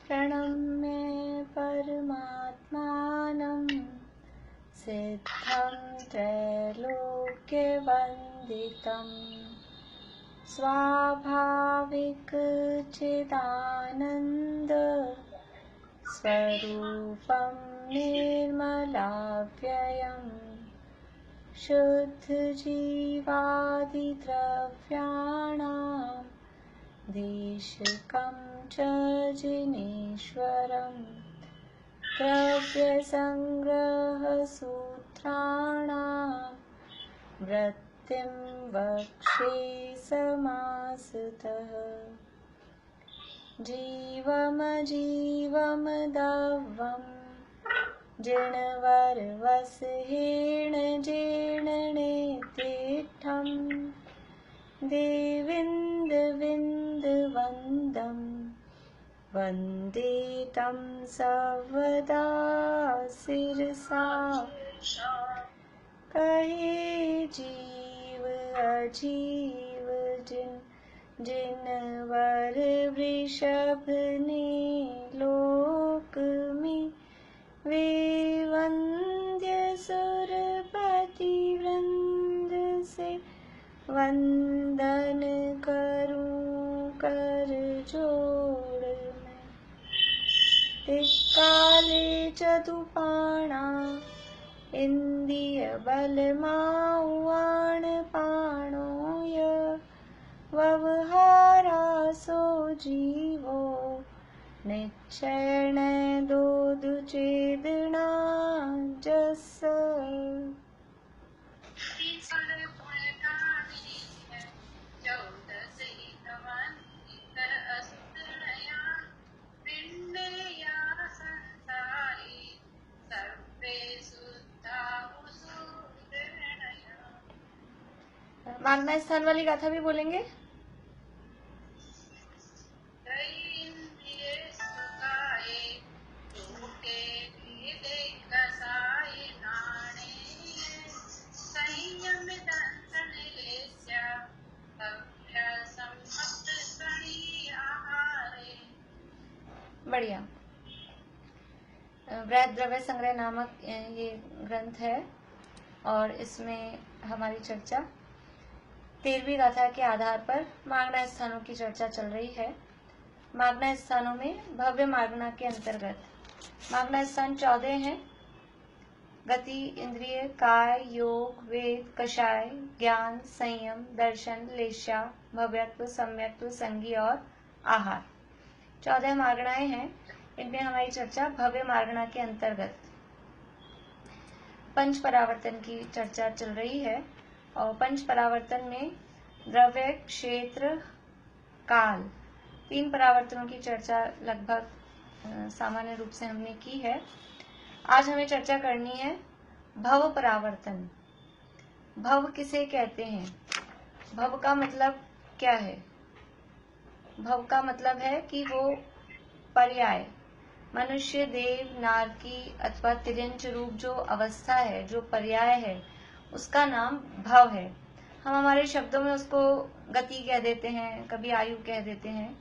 प्रणम्य परमात्मानं सिद्धं त्रैलोक्यवन्दितं स्वाभाविक चिदानन्द स्वरूपं निर्मलाव्ययम् शुद्धजीवादिद्रव्याणां देशिकं च जिनेश्वरम् द्रव्यसङ्ग्रहसूत्राणां वृत्तिं वक्षे समासतः जीवमजीवमदव्वं जिणवरवसहेण जीर्णनेतिष्ठं देविन्दविन्दवन्दं वन्दे तं सर्वदा शिरसा कहे जीव अजीव जिनवर वृषभ ने लोक में वे वंद्य सुरपति वृंद से वंदन करूं कर जोड़ मैं तिक्काले चतुपाणा इंद्रिय बलमाउआण पाणोय व्यवहारा सो जीवो निश्चयण दोदु चेदना जस मागना स्थान वाली गाथा भी बोलेंगे। बढ़िया। वृहद द्रव्य संग्रह नामक ये ग्रंथ है और इसमें हमारी चर्चा 13वीं गाथा के आधार पर मागना स्थानों की चर्चा चल रही है। मागना स्थानों में भव्य मागना के अंतर्गत मागना स्थान 14 हैं। गति, इंद्रिय, काय, योग, वेद, कषाय, ज्ञान, संयम, दर्शन, लेशा, भव्यत्व, सम्यक्त्व, संगी और आहार 14 मागणाएं हैं। इनमें हमारी चर्चा भव्य मागना के अंतर्गत पंच परावर्तन की चर्चा चल रही है और पंच परावर्तन में द्रव्य, क्षेत्र, काल 3 परावर्तनों की चर्चा लगभग सामान्य रूप से हमने की है। आज हमें चर्चा करनी है भव परावर्तन। भव किसे कहते हैं? भव का मतलब क्या है? भव का मतलब है कि वो पर्याय, मनुष्य, देव, नारकी अथवा तिर्यंच रूप जो अवस्था है, जो पर्याय है, उसका नाम भव है। हम हमारे शब्दों में उसको गति कह देते हैं, कभी आयु कह देते हैं,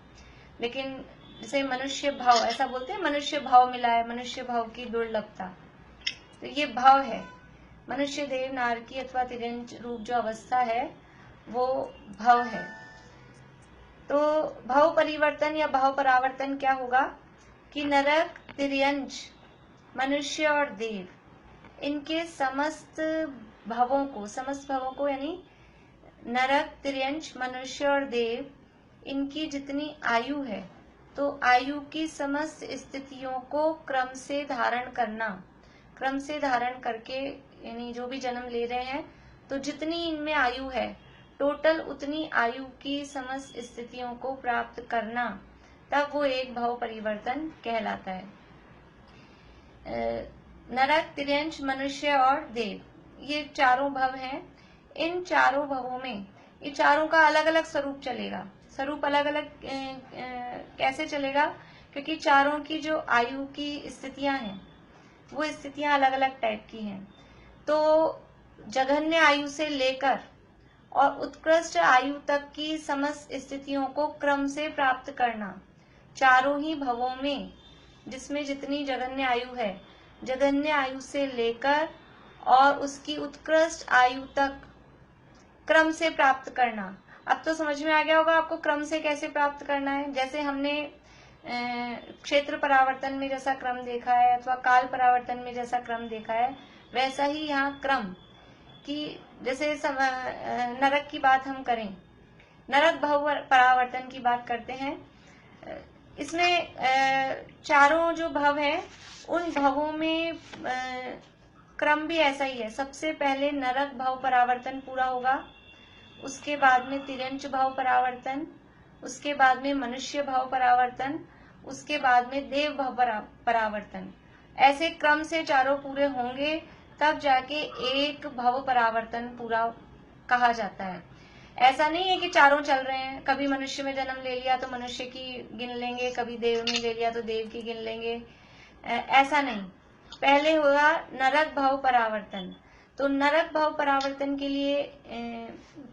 लेकिन जैसे मनुष्य भव ऐसा बोलते हैं, मनुष्य भव मिला है, मनुष्य भव की दुर्लभता, तो ये भव है। मनुष्य, देव, नारकी अथवा तिर्यंच रूप जो अवस्था है वो भव है। तो भव परिवर्तन या भव परावर्तन क्या होगा कि नरक, तिर्यंच, मनुष्य और देव इनके समस्त भवों को यानी नरक, तिर्यंच, मनुष्य और देव इनकी जितनी आयु है, तो आयु की समस्त स्थितियों को क्रम से धारण करके यानी जो भी जन्म ले रहे हैं, तो जितनी इनमें आयु है टोटल उतनी आयु की समस्त स्थितियों को प्राप्त करना, तब वो एक भव परिवर्तन कहलाता है। नरक, तिर्यंच, मनुष्य और देव ये चारों भव हैं। इन चारों भवों में ये चारों का अलग अलग स्वरूप चलेगा। स्वरूप अलग अलग कैसे चलेगा? क्योंकि चारों की जो आयु की स्थितियां हैं वो स्थितियां अलग अलग टाइप की हैं। तो जघन्य आयु से लेकर और उत्कृष्ट आयु तक की समस्त स्थितियों को क्रम से प्राप्त करना, चारों ही भवों में, जिसमें जितनी जघन्य आयु है, जघन्य आयु से लेकर और उसकी उत्कृष्ट आयु तक क्रम से प्राप्त करना। अब तो समझ में आ गया होगा आपको क्रम से कैसे प्राप्त करना है। जैसे हमने क्षेत्र परावर्तन में जैसा क्रम देखा है अथवा काल परावर्तन में जैसा क्रम देखा है, वैसा ही यहाँ क्रम कि जैसे नरक की बात हम करें, नरक भव परावर्तन की बात करते हैं। इसमें चारों जो भव है उन भवों में क्रम भी ऐसा ही है। सबसे पहले नरक भव परावर्तन पूरा होगा, उसके बाद में तिर्यंच भव परावर्तन, उसके बाद में मनुष्य भव परावर्तन, उसके बाद में देव भव परावर्तन। ऐसे क्रम से चारों पूरे होंगे तब जाके एक भव परावर्तन पूरा कहा जाता है। ऐसा नहीं है कि चारों चल रहे हैं, कभी मनुष्य में जन्म ले लिया तो मनुष्य की गिन लेंगे, कभी देव में ले लिया तो देव की गिन लेंगे, ऐसा नहीं। पहले होगा नरक भव परावर्तन। तो नरक भव परावर्तन के लिए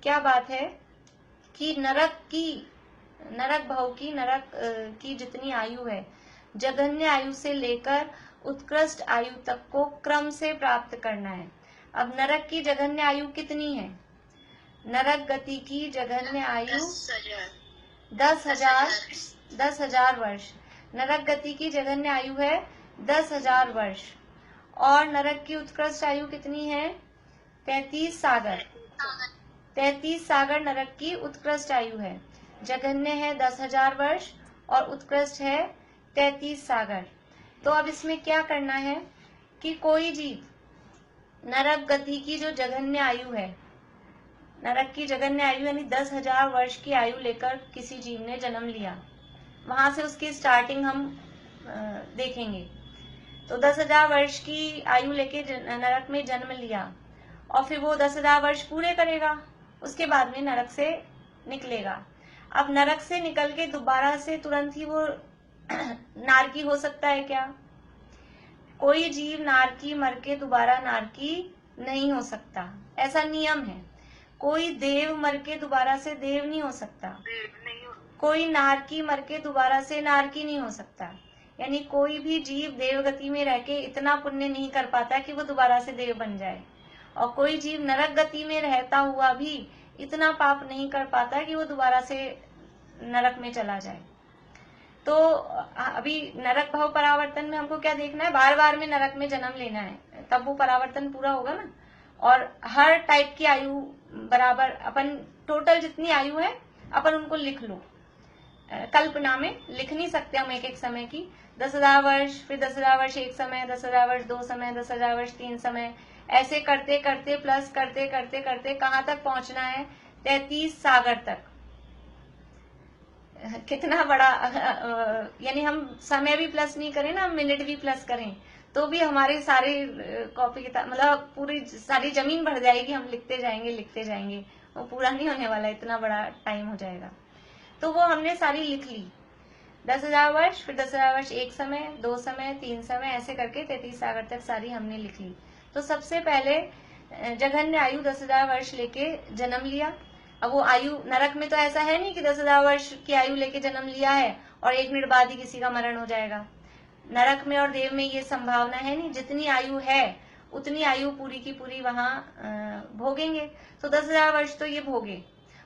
क्या बात है कि नरक भव की, नरक की जितनी आयु है, जघन्य आयु से लेकर उत्कृष्ट आयु तक को क्रम से प्राप्त करना है। अब नरक की जघन्य आयु कितनी है? नरक गति की जघन्य आयु 10,000 वर्ष। नरक गति की जघन्य आयु है 10,000 वर्ष। और नरक की उत्कृष्ट आयु कितनी है? 33 सागर। 33 सागर नरक की उत्कृष्ट आयु है। जघन्य है 10,000 वर्ष और उत्कृष्ट है 33 सागर। तो अब इसमें क्या करना है कि कोई जीव नरक गति की जो जघन्य आयु है, नरक की जघन्य आयु यानी 10,000 वर्ष की आयु लेकर किसी जीव ने जन्म लिया, वहां से उसकी स्टार्टिंग हम देखेंगे। तो 10,000 वर्ष की आयु लेके नरक में जन्म लिया और फिर वो 10,000 वर्ष पूरे करेगा, उसके बाद में नरक से निकलेगा। अब नरक से निकल के दोबारा से तुरंत ही वो नारकी हो सकता है क्या? कोई जीव नारकी मर के दोबारा नारकी नहीं हो सकता, ऐसा नियम है। कोई देव मर के दोबारा से देव नहीं हो सकता, कोई नारकी मर के दोबारा से नारकी नहीं हो सकता। यानी कोई भी जीव देवगति में रह के इतना पुण्य नहीं कर पाता कि वो दोबारा से देव बन जाए, और कोई जीव नरक गति में रहता हुआ भी इतना पाप नहीं कर पाता कि वो दोबारा से नरक में चला जाए। तो अभी नरक भव परावर्तन में हमको क्या देखना है? बार बार में नरक में जन्म लेना है, तब वो परावर्तन पूरा होगा ना। और हर टाइप की आयु बराबर, अपन टोटल जितनी आयु है अपन उनको लिख लो। कल्पना में लिख नहीं सकते हम एक एक समय की। 10,000 वर्ष, फिर 10,000 वर्ष एक समय, 10,000 वर्ष 2 समय, 10,000 वर्ष 3 समय, ऐसे करते करते प्लस करते करते करते कहाँ तक पहुंचना है? 33 सागर तक। कितना बड़ा, यानी हम समय भी प्लस नहीं करें ना, मिनट भी प्लस करें तो भी हमारी सारी कॉपी किताब, मतलब पूरी सारी जमीन भर जाएगी। हम लिखते जाएंगे, वो पूरा नहीं होने वाला, इतना बड़ा टाइम हो जाएगा। तो वो हमने सारी लिख ली, 10,000 वर्ष, फिर 10,000 वर्ष एक समय, 2 समय, 3 समय, ऐसे करके 33 सागर तक सारी हमने लिख ली। तो सबसे पहले जघन्य आयु 10,000 वर्ष लेके जन्म लिया। अब वो आयु नरक में तो ऐसा है नहीं कि 10,000 वर्ष की आयु लेके जन्म लिया है और 1 मिनट बाद ही किसी का मरण हो जाएगा। नरक में और देव में ये संभावना है नहीं, जितनी आयु है उतनी आयु पूरी की पूरी वहां भोगेंगे। तो 10,000 वर्ष तो ये भोगे,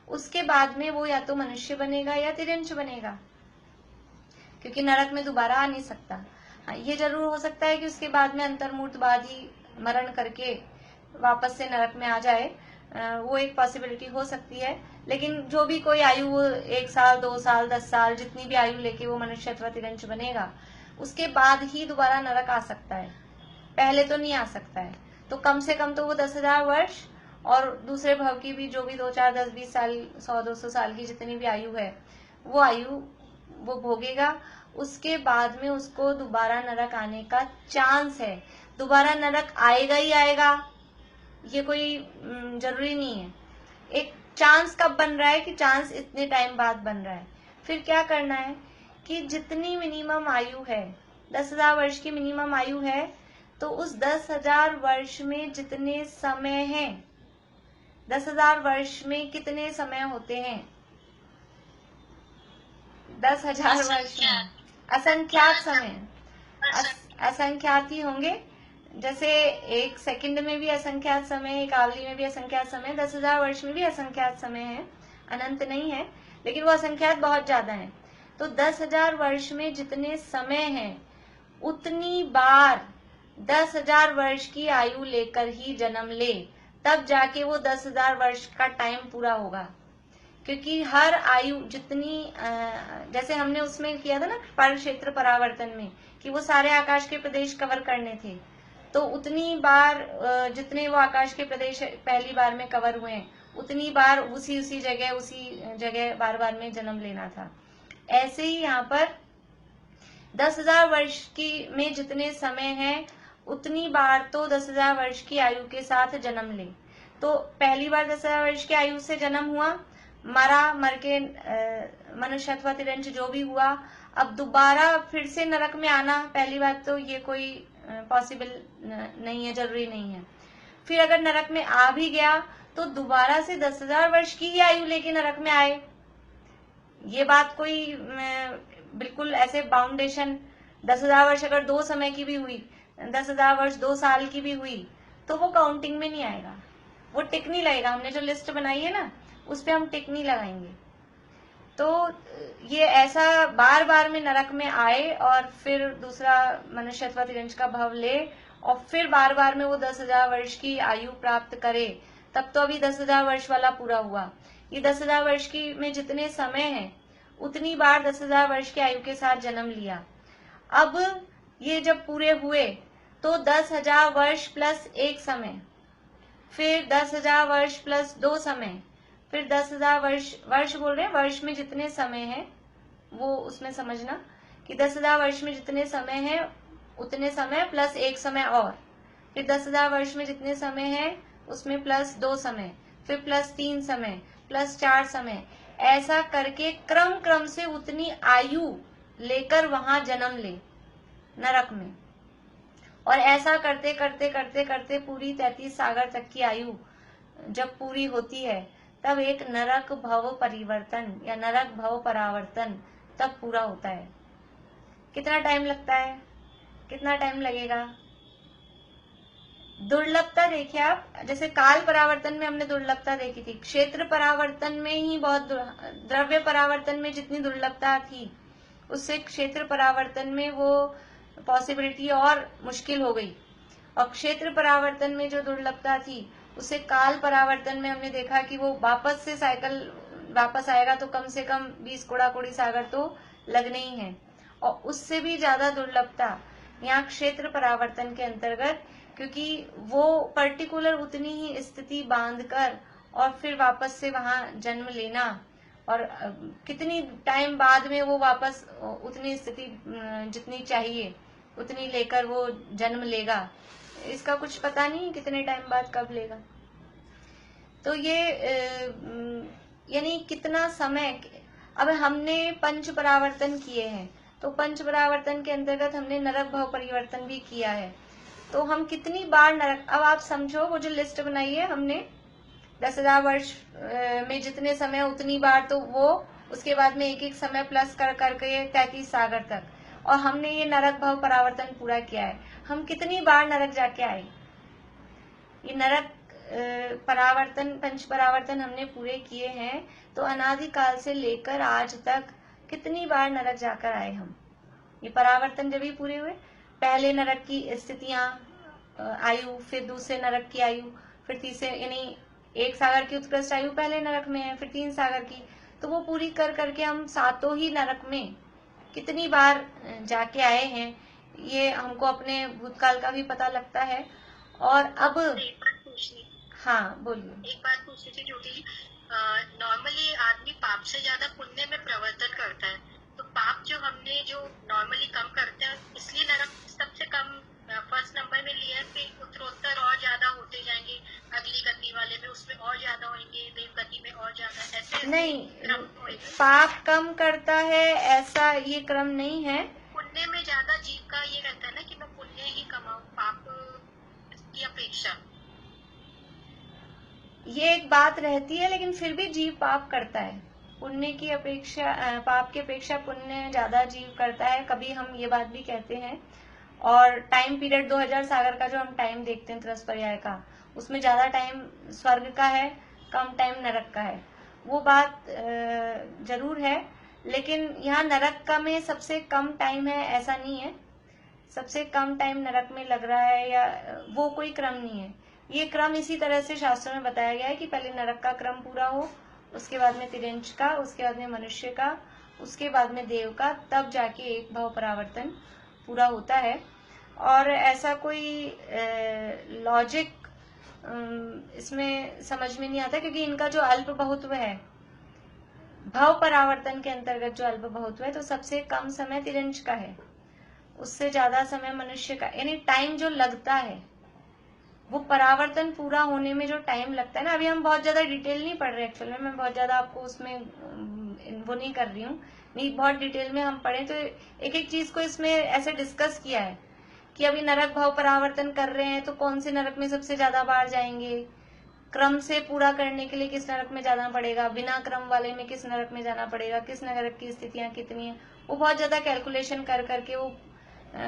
उसके बाद में वो या तो मनुष्य बनेगा या तिर्यंच बनेगा, क्योंकि नरक में दोबारा आ नहीं सकता। हाँ, ये जरूर हो सकता है कि उसके बाद में अंतर्मूर्तवादी मरण करके वापस से नरक में आ जाए, वो एक पॉसिबिलिटी हो सकती है। लेकिन जो भी कोई आयु, 1 साल 2 साल 10 साल जितनी भी आयु लेके वो मनुष्य अथवा तिर्यंच बनेगा, उसके बाद ही दोबारा नरक आ सकता है, पहले तो नहीं आ सकता है। तो कम से कम तो वो 10,000 वर्ष और दूसरे भव की भी जो भी 2 4 10 20 साल 100 200 साल की जितनी भी आयु है वो आयु वो भोगेगा। उसके बाद में उसको दोबारा नरक आने का चांस है। दोबारा नरक आएगा ही आएगा, ये कोई जरूरी नहीं है। एक चांस कब बन रहा है कि चांस इतने टाइम बाद बन रहा है। फिर क्या करना है कि जितनी मिनिमम आयु है, 10,000 वर्ष की मिनिमम आयु है, तो उस 10,000 वर्ष में जितने समय हैं, 10,000 वर्ष में कितने समय होते हैं? 10,000 वर्ष में असंख्यात समय, असंख्यात ही होंगे। जैसे एक सेकंड में भी असंख्यात समय, एक आवली में भी असंख्यात समय, 10,000 वर्ष में भी असंख्यात समय है, अनंत नहीं है, लेकिन वो असंख्यात बहुत ज्यादा है। तो 10,000 वर्ष में जितने समय है उतनी बार 10,000 वर्ष की आयु लेकर ही जन्म ले, तब जाके वो 10,000 वर्ष का टाइम पूरा होगा। क्योंकि हर आयु जितनी जैसे हमने उसमें किया था ना पर क्षेत्र परावर्तन में, कि वो सारे आकाश के प्रदेश कवर करने थे, तो उतनी बार जितने वो आकाश के प्रदेश पहली बार में कवर हुए हैं, उतनी बार उसी जगह बार बार में जन्म लेना था। ऐसे ही यहाँ पर 10,000 वर्ष की में जितने समय है उतनी बार तो 10,000 वर्ष की आयु के साथ जन्म ले। तो पहली बार 10,000 वर्ष की आयु से जन्म हुआ, मर के मनुष्य अथवा तिरंज जो भी हुआ, अब दोबारा फिर से नरक में आना, पहली बात तो ये कोई पॉसिबल नहीं है, जरूरी नहीं है। फिर अगर नरक में आ भी गया तो दोबारा से 10,000 वर्ष की ही आयु लेके नरक में आए, ये बात कोई बिल्कुल ऐसे बाउंडेशन 10,000 वर्ष अगर 2 समय की भी हुई, 10,000 वर्ष 2 साल की भी हुई, तो वो काउंटिंग में नहीं आएगा, वो टिक नहीं लगेगा। हमने जो लिस्ट बनाई है ना उस पे हम टिक नहीं लगाएंगे। तो ये ऐसा बार बार में नरक में आए और फिर दूसरा मनुष्य अथवा तिरंज का भव ले और फिर बार बार में वो 10,000 वर्ष की आयु प्राप्त करे, तब तो अभी 10,000 वर्ष वाला पूरा हुआ। ये 10,000 वर्ष की में जितने समय है उतनी बार 10,000 वर्ष की आयु के साथ जन्म लिया। अब ये जब पूरे हुए तो 10,000 वर्ष प्लस 1 समय, फिर 10,000 वर्ष प्लस 2 समय, फिर 10,000 वर्ष बोल रहे हैं, वर्ष में जितने समय है वो उसमें समझना कि 10,000 वर्ष में जितने समय है उतने समय प्लस 1 समय और, फिर 10,000 वर्ष में जितने समय है उसमें प्लस 2 समय, फिर प्लस 3 समय, प्लस 4 समय, ऐसा करके क्रम से उतनी आयु लेकर वहां जन्म ले नरक में। और ऐसा करते करते करते करते पूरी 33 सागर तक की आयु जब पूरी होती है तब एक नरक भव परिवर्तन या नरक भव परावर्तन तब पूरा होता है। कितना टाइम लगता है, कितना टाइम लगेगा? दुर्लभता देखिए आप, जैसे काल परावर्तन में हमने दुर्लभता देखी थी, क्षेत्र परावर्तन में ही बहुत, द्रव्य परावर्तन में जितनी दुर्लभता थी उससे क्षेत्र परावर्तन में वो पॉसिबिलिटी और मुश्किल हो गई, और क्षेत्र परावर्तन में जो दुर्लभता थी उसे काल परावर्तन में हमने देखा कि वो वापस से साइकिल वापस आएगा तो कम से कम 20 कोड़ा कोड़ी सागर तो लगने ही है, और उससे भी ज्यादा दुर्लभता यहाँ क्षेत्र परावर्तन के अंतर्गत, क्योंकि वो पर्टिकुलर उतनी ही स्थिति बांधकर और फिर वापस से वहां जन्म लेना, और कितनी टाइम बाद में वो वापस उतनी स्थिति जितनी चाहिए उतनी लेकर वो जन्म लेगा, इसका कुछ पता नहीं कितने टाइम बाद कब लेगा। तो ये यानी कितना समय। अब हमने पंच परावर्तन किए हैं, तो पंच परावर्तन के अंतर्गत हमने नरक भव परिवर्तन भी किया है, तो हम कितनी बार नरक, अब आप समझो वो जो लिस्ट बनाई है हमने 10,000 वर्ष में जितने समय उतनी बार, तो वो उसके बाद में एक एक समय प्लस कर करके 33 सागर तक, और हमने ये नरक भव परावर्तन पूरा किया है। हम कितनी बार नरक जाके आए, ये नरक परावर्तन पंच परावर्तन हमने पूरे किए हैं, तो अनादिकाल से लेकर आज तक कितनी बार नरक जाकर आए हम। ये परावर्तन जब भी पूरे हुए, पहले नरक की स्थितियां आयु, फिर दूसरे नरक की आयु, फिर तीसरे, यानी 1 सागर की उत्कृष्ट आयु पहले नरक में है, फिर 3 सागर की, तो वो पूरी कर करके हम 7 ही नरक में कितनी बार जाके आए हैं, ये हमको अपने भूतकाल का भी पता लगता है। और अब हाँ बोलिए। एक बात पूछनी थी ज्योति, नॉर्मली आदमी पाप से ज्यादा पुण्य में प्रवर्तन करता है, तो पाप जो हमने जो नॉर्मली कम करते हैं इसलिए नरक सबसे कम फर्स्ट नंबर में लिया है, फिर उत्तरोत्तर और ज्यादा होते जाएंगे, अगली गति वाले में उसमें और ज्यादा होंगे, देव गति में और ज्यादा, ऐसे नहीं, पाप कम करता है ऐसा ये क्रम नहीं है। पुण्य में ज्यादा जीव का ये रहता है ना कि मैं पुण्य ही कमाऊं पाप की अपेक्षा, ये एक बात रहती है, लेकिन फिर भी जीव पाप करता है। पुण्य की अपेक्षा पाप की अपेक्षा पुण्य ज्यादा जीव करता है, कभी हम ये बात भी कहते हैं। और टाइम पीरियड 2000 सागर का जो हम टाइम देखते हैं त्रस पर्याय का, उसमें ज्यादा टाइम स्वर्ग का है, कम टाइम नरक का है। वो बात जरूर है, लेकिन यहाँ नरक का में सबसे कम टाइम है ऐसा नहीं है। सबसे कम टाइम नरक में लग रहा है या वो कोई क्रम नहीं है। ये क्रम इसी तरह से शास्त्रों में बताया गया है कि पहले नरक का क्रम पूरा हो, उसके बाद में तिर्यंच का, उसके बाद में मनुष्य का, उसके बाद में देव का, तब जाके एक भाव परावर्तन पूरा होता है। और ऐसा कोई लॉजिक इसमें समझ में नहीं आता, क्योंकि इनका जो अल्प बहुत्व है, भाव परावर्तन के अंतर्गत जो अल्प बहुत्व है, तो सबसे कम समय तिर्यंच का है, उससे ज्यादा समय मनुष्य का। यानी टाइम जो लगता है, वो परावर्तन पूरा होने में जो टाइम लगता है ना, अभी हम बहुत ज्यादा डिटेल नहीं पढ़ रहे एक्चुअल में, मैं बहुत ज्यादा आपको उसमें वो नहीं कर रही हूँ, नहीं बहुत डिटेल में हम पढ़े तो एक एक चीज को इसमें ऐसे डिस्कस किया है कि अभी नरक भाव परावर्तन कर रहे हैं तो कौन से नरक में सबसे ज्यादा बार जाएंगे, क्रम से पूरा करने के लिए किस नरक में जाना पड़ेगा, बिना क्रम वाले में किस नरक में जाना पड़ेगा, किस नरक की स्थितियां कितनी है, वो बहुत ज्यादा कैलकुलेशन कर करके वो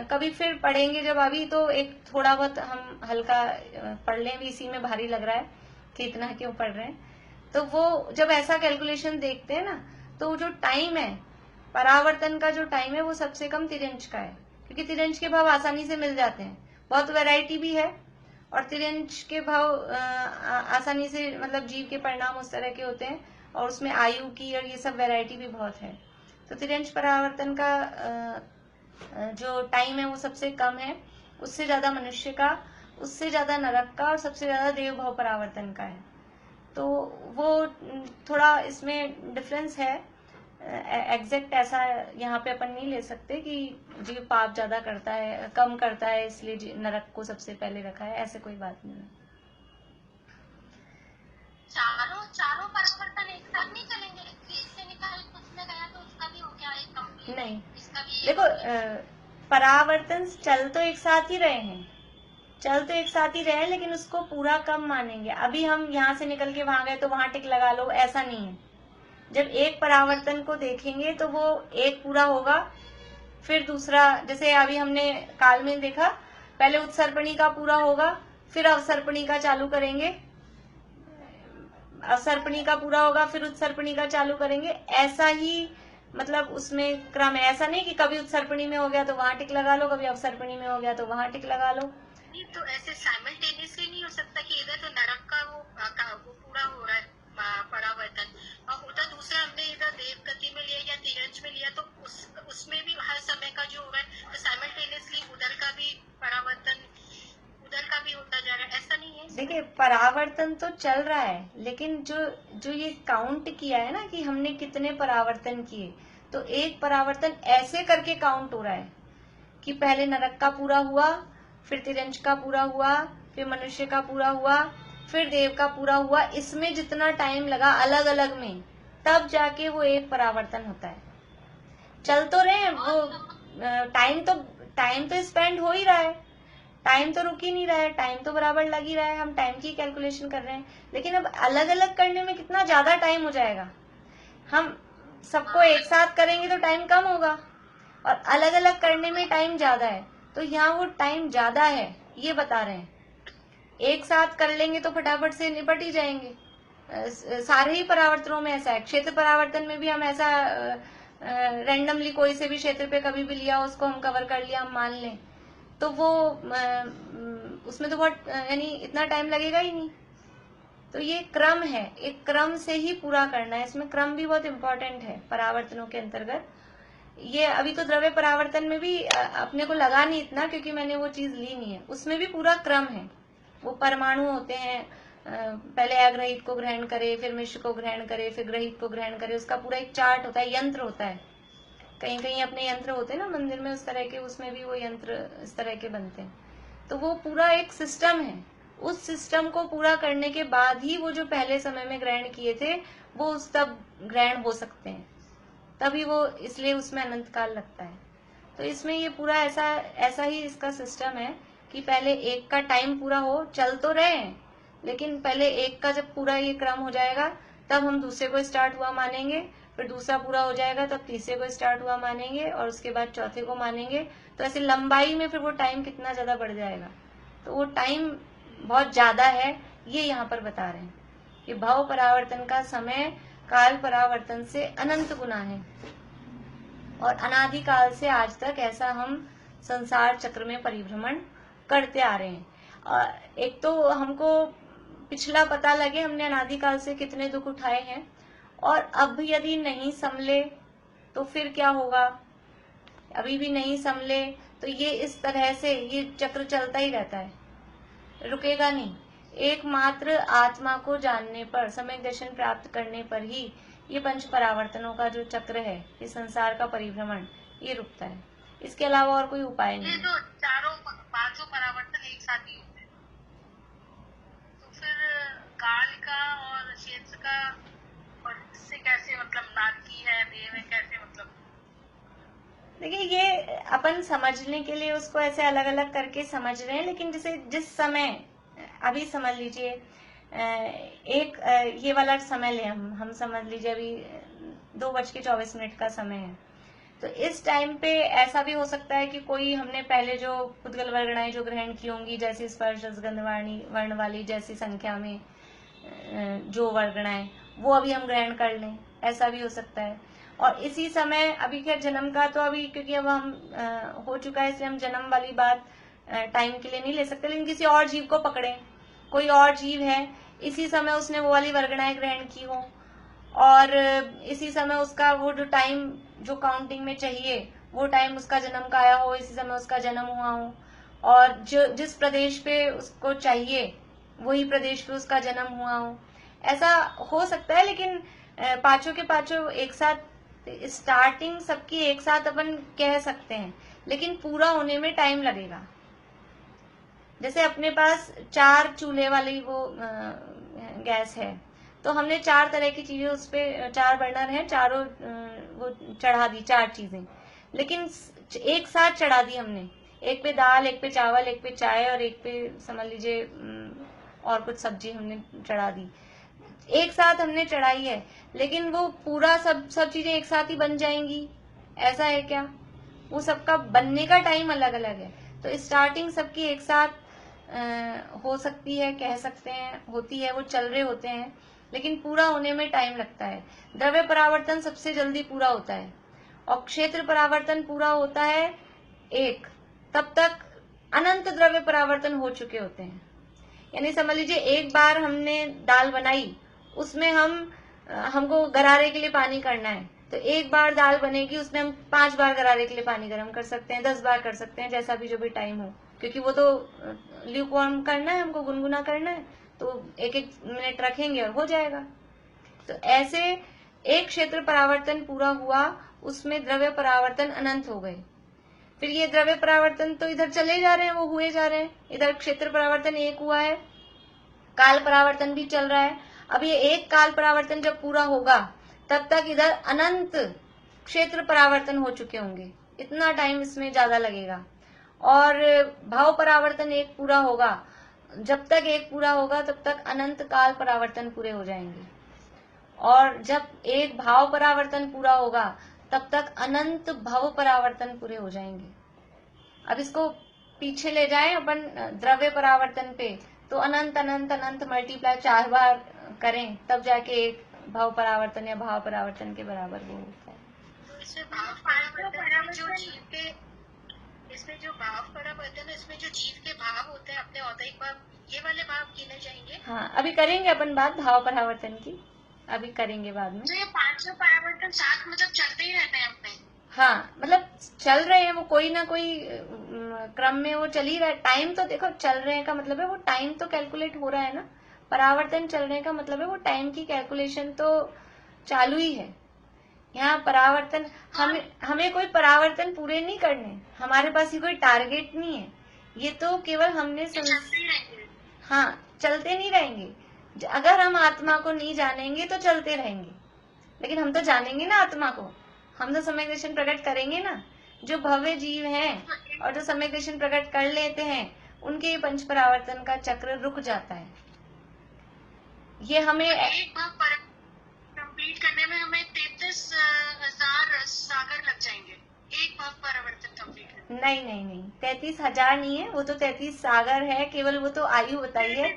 कभी फिर पढ़ेंगे जब। अभी तो एक थोड़ा बहुत हम हल्का पढ़ लें, भी इसी में भारी लग रहा है कि इतना क्यों पढ़ रहे हैं। तो वो जब ऐसा कैलकुलेशन देखते हैं ना, तो जो टाइम है परावर्तन का, जो टाइम है वो सबसे कम तिर्यंच का है, क्योंकि तिर्यंच के भाव आसानी से मिल जाते हैं, बहुत वैरायटी भी है, और तिर्यंच के भाव आसानी से, मतलब जीव के परिणाम उस तरह के होते हैं, और उसमें आयु की और ये सब वैरायटी भी बहुत है। तो तिर्यंच परावर्तन का जो टाइम है वो सबसे कम है, उससे ज्यादा मनुष्य का, उससे ज्यादा नरक का, और सबसे ज्यादा देव भाव परावर्तन का है। तो वो थोड़ा इसमें डिफरेंस है, एग्जैक्ट ऐसा यहाँ पे अपन नहीं ले सकते कि जीव पाप ज्यादा करता है, कम करता है इसलिए नरक को सबसे पहले रखा है, ऐसे कोई बात नहीं है। चारों परावर्तन एक साथ नहीं चलेंगे, इससे निकाल उसमें गया तो उसका भी हो गया एक कंप्लीट, नहीं, इसका भी देखो परावर्तन चल तो एक साथ ही रहे हैं, चल तो एक साथ ही रहे, लेकिन उसको पूरा कम मानेंगे। अभी हम यहाँ से निकल के वहां गए तो वहां टिक लगा लो, ऐसा नहीं है। जब एक परावर्तन को देखेंगे तो वो एक पूरा होगा, फिर दूसरा, जैसे अभी हमने काल में देखा, पहले उत्सर्पणी का पूरा होगा, फिर अवसर्पणी का चालू करेंगे, अवसर्पणी का पूरा होगा, फिर उत्सर्पणी का चालू करेंगे, ऐसा ही मतलब उसमें क्रम है। ऐसा नहीं कि कभी उत्सर्पणी में हो गया तो वहां टिक लगा लो, कभी अवसर्पणी में हो गया तो वहां टिक लगा लो। नहीं, तो ऐसे साइमल्टेनियसली नहीं हो सकता कि इधर तो नरक का वो पूरा हो रहा है परावर्तन, और उधर दूसरा हमने इधर देव गति में लिया या तिरंज में लिया, तो उसमें भी हर समय का जो हो रहा है, तो साइमल्टेनियसली उधर का भी परावर्तन उधर का भी होता जा रहा है, ऐसा नहीं है। देखिए परावर्तन तो चल रहा है, लेकिन जो ये काउंट किया है ना कि हमने कितने परावर्तन किए, तो एक परावर्तन ऐसे करके काउंट हो रहा है कि पहले नरक का पूरा हुआ, फिर तिरंज का पूरा हुआ, फिर मनुष्य का पूरा हुआ, फिर देव का पूरा हुआ, इसमें जितना टाइम लगा अलग अलग में, तब जाके वो एक परावर्तन होता है। चल तो रहे हैं वो, टाइम तो स्पेंड हो ही रहा है, टाइम तो रुक ही नहीं रहा है, टाइम तो बराबर लग ही रहा है, हम टाइम की कैलकुलेशन कर रहे हैं, लेकिन अब अलग अलग करने में कितना ज्यादा टाइम हो जाएगा। हम सबको एक साथ करेंगे तो टाइम कम होगा, और अलग अलग करने में टाइम ज्यादा है, तो यहाँ वो टाइम ज्यादा है ये बता रहे हैं। एक साथ कर लेंगे तो फटाफट से निपट ही जाएंगे। सारे ही परावर्तनों में ऐसा है, क्षेत्र परावर्तन में भी हम ऐसा रैंडमली कोई से भी क्षेत्र पे कभी भी लिया, उसको हम कवर कर लिया, हम मान लें, तो वो उसमें तो बहुत यानी इतना टाइम लगेगा ही नहीं। तो ये क्रम है, एक क्रम से ही पूरा करना है, इसमें क्रम भी बहुत इम्पोर्टेंट है परावर्तनों के अंतर्गत। ये अभी तो द्रव्य परावर्तन में भी अपने को लगा नहीं इतना, क्योंकि मैंने वो चीज ली नहीं है, उसमें भी पूरा क्रम है। वो परमाणु होते हैं, पहले अग्रहित को ग्रहण करे, फिर मिश्र को ग्रहण करे, फिर ग्रहित को ग्रहण करे, उसका पूरा एक चार्ट होता है, यंत्र होता है। कहीं कहीं अपने यंत्र होते हैं ना मंदिर में उस तरह के, उसमें भी वो यंत्र इस तरह के बनते हैं। तो वो पूरा एक सिस्टम है, उस सिस्टम को पूरा करने के बाद ही वो जो पहले समय में ग्रहण किए थे वो उस तब ग्रहण हो सकते हैं, तभी वो, इसलिए उसमें अनंत काल लगता है। तो इसमें ये पूरा ऐसा ही इसका सिस्टम है कि पहले एक का टाइम पूरा हो, चल तो रहे हैं, लेकिन पहले एक का जब पूरा ये क्रम हो जाएगा तब हम दूसरे को स्टार्ट हुआ मानेंगे, फिर दूसरा पूरा हो जाएगा तब तीसरे को स्टार्ट हुआ मानेंगे और उसके बाद चौथे को मानेंगे। तो ऐसे लंबाई में फिर वो टाइम कितना ज्यादा बढ़ जाएगा, तो वो टाइम बहुत ज्यादा है, ये यहाँ पर बता रहे हैं कि भाव परावर्तन का समय काल परावर्तन से अनंत गुना है और अनादिकाल से आज तक ऐसा हम संसार चक्र में परिभ्रमण करते आ रहे हैं। एक तो हमको पिछला पता लगे हमने अनादिकाल से कितने दुख उठाए हैं, और अब यदि नहीं संभले तो फिर क्या होगा, अभी भी नहीं संभले तो ये इस तरह से ये चक्र चलता ही रहता है, रुकेगा नहीं। एकमात्र आत्मा को जानने पर, सम्यक दर्शन प्राप्त करने पर ही ये पंच परावर्तनों का जो चक्र है, ये संसार का परिभ्रमण, ये रुकता है। इसके अलावा और कोई उपाय नहीं। ये जो चारों पांचों परावर्तन एक साथ ही होते हैं, तो फिर काल का और क्षेत्र का और इससे कैसे मतलब नारकी है देह में कैसे मतलब? देखिए ये अपन समझने के लिए उसको ऐसे अलग अलग करके समझ रहे हैं, लेकिन जैसे जिस समय अभी समझ लीजिए एक ये वाला समय ले हम समझ लीजिए अभी 2:24 का समय है, तो इस टाइम पे ऐसा भी हो सकता है कि कोई हमने पहले जो पुद्गल वर्गणाएं जो ग्रहण की होंगी, जैसी स्पर्श गंधवाणी वर्ण वाली जैसी संख्या में जो वर्गणाएं, वो अभी हम ग्रहण कर लें, ऐसा भी हो सकता है। और इसी समय अभी क्या जन्म का तो अभी क्योंकि अब हम हो चुका है, इसलिए हम जन्म वाली बात टाइम के लिए नहीं ले सकते, लेकिन किसी और जीव को पकड़े, कोई और जीव है, इसी समय उसने वो वाली वर्गणाएं ग्रहण की हो और इसी समय उसका वो जो टाइम जो काउंटिंग में चाहिए वो टाइम उसका जन्म का आया हो, इसी समय उसका जन्म हुआ हो, और जो जिस प्रदेश पे उसको चाहिए वही प्रदेश पे उसका जन्म हुआ हो, ऐसा हो सकता है। लेकिन पांचों के पांचों एक साथ स्टार्टिंग सबकी एक साथ अपन कह सकते हैं, लेकिन पूरा होने में टाइम लगेगा। जैसे अपने पास 4 चूल्हे वाली वो गैस है, तो हमने 4 तरह की चीजें उस पे 4 बर्नर हैं, चारों वो चढ़ा दी 4 चीजें, लेकिन एक साथ चढ़ा दी हमने, एक पे दाल, एक पे चावल, एक पे चाय और एक पे समझ लीजिए और कुछ सब्जी हमने चढ़ा दी, एक साथ हमने चढ़ाई है, लेकिन वो पूरा सब चीजें एक साथ ही बन जाएंगी, ऐसा है क्या? वो सबका बनने का टाइम अलग अलग है। तो स्टार्टिंग सबकी एक साथ हो सकती है, कह सकते हैं होती है, वो चल रहे होते हैं, लेकिन पूरा होने में टाइम लगता है। द्रव्य परावर्तन सबसे जल्दी पूरा होता है और क्षेत्र परावर्तन पूरा होता है एक, तब तक अनंत द्रव्य परावर्तन हो चुके होते हैं। यानी समझ लीजिए एक बार हमने दाल बनाई, उसमें हमको गरारे के लिए पानी करना है, तो एक बार दाल बनेगी उसमें हम 5 बार गरारे के लिए पानी गर्म कर सकते हैं, 10 बार कर सकते हैं, जैसा भी जो भी टाइम हो, क्योंकि वो तो ल्यूकवार्म करना है, हमको गुनगुना करना है, तो 1-1 मिनट रखेंगे और हो जाएगा। तो ऐसे एक क्षेत्र परावर्तन पूरा हुआ, उसमें द्रव्य परावर्तन अनंत हो गए। फिर ये द्रव्य परावर्तन तो इधर चले जा रहे हैं, वो हुए जा रहे हैं, इधर क्षेत्र परावर्तन एक हुआ है, काल परावर्तन भी चल रहा है। अब ये एक काल परावर्तन जब पूरा होगा तब तक इधर अनंत क्षेत्र परावर्तन हो चुके होंगे, इतना टाइम इसमें ज्यादा लगेगा। और भाव परावर्तन एक पूरा होगा, जब तक एक पूरा होगा तब तक अनंत काल परावर्तन पूरे हो जाएंगे, और जब एक भाव परावर्तन पूरा होगा तब तक अनंत भव परावर्तन पूरे हो जाएंगे। अब इसको पीछे ले जाएं अपन द्रव्य परावर्तन पे, तो अनंत अनंत अनंत मल्टीप्लाई 4 बार करें तब जाके एक भाव परावर्तन या भाव परावर्तन के बराबर वो होता है। तो इसमें भाव परावर्तन में जो जीव के, इसमें जो भाव परावर्तन है, इसमें जो जीव के भाव होते हैं अपने औदैहिक भाव, ये वाले भाव गिने जाएंगे? हाँ, अभी करेंगे अपन बात भाव परावर्तन की, अभी करेंगे बाद में। तो ये 5 परावर्तन साथ मतलब चलते ही रहते हैं अपने? हाँ, मतलब चल रहे हैं वो, कोई ना कोई क्रम में वो चल ही रहा है। टाइम तो देखो चल रहे हैं का मतलब है वो टाइम तो कैलकुलेट हो रहा है ना, परावर्तन चल रहे का मतलब है वो टाइम की कैलकुलेशन तो चालू ही है। यहाँ परावर्तन हमें कोई परावर्तन पूरे नहीं करने, हमारे पास ही कोई टारगेट नहीं है, ये तो केवल हमने हाँ, चलते नहीं रहेंगे। अगर हम आत्मा को नहीं जानेंगे तो चलते रहेंगे, लेकिन हम तो जानेंगे ना आत्मा को, हम तो सम्यक दर्शन प्रकट करेंगे ना। जो भव्य जीव हैं और जो सम्यक दर्शन प्रकट कर लेते हैं, उनके पंच परावर्तन का चक्र रुक जाता है। ये हमें कंप्लीट करने में हमें 33,000 सागर लग जाएंगे, एक भाव परावर्तन कंप्लीट करने। नहीं नहीं नहीं, 33,000 नहीं है, वो तो 33 सागर है, केवल वो तो आयु बताई है।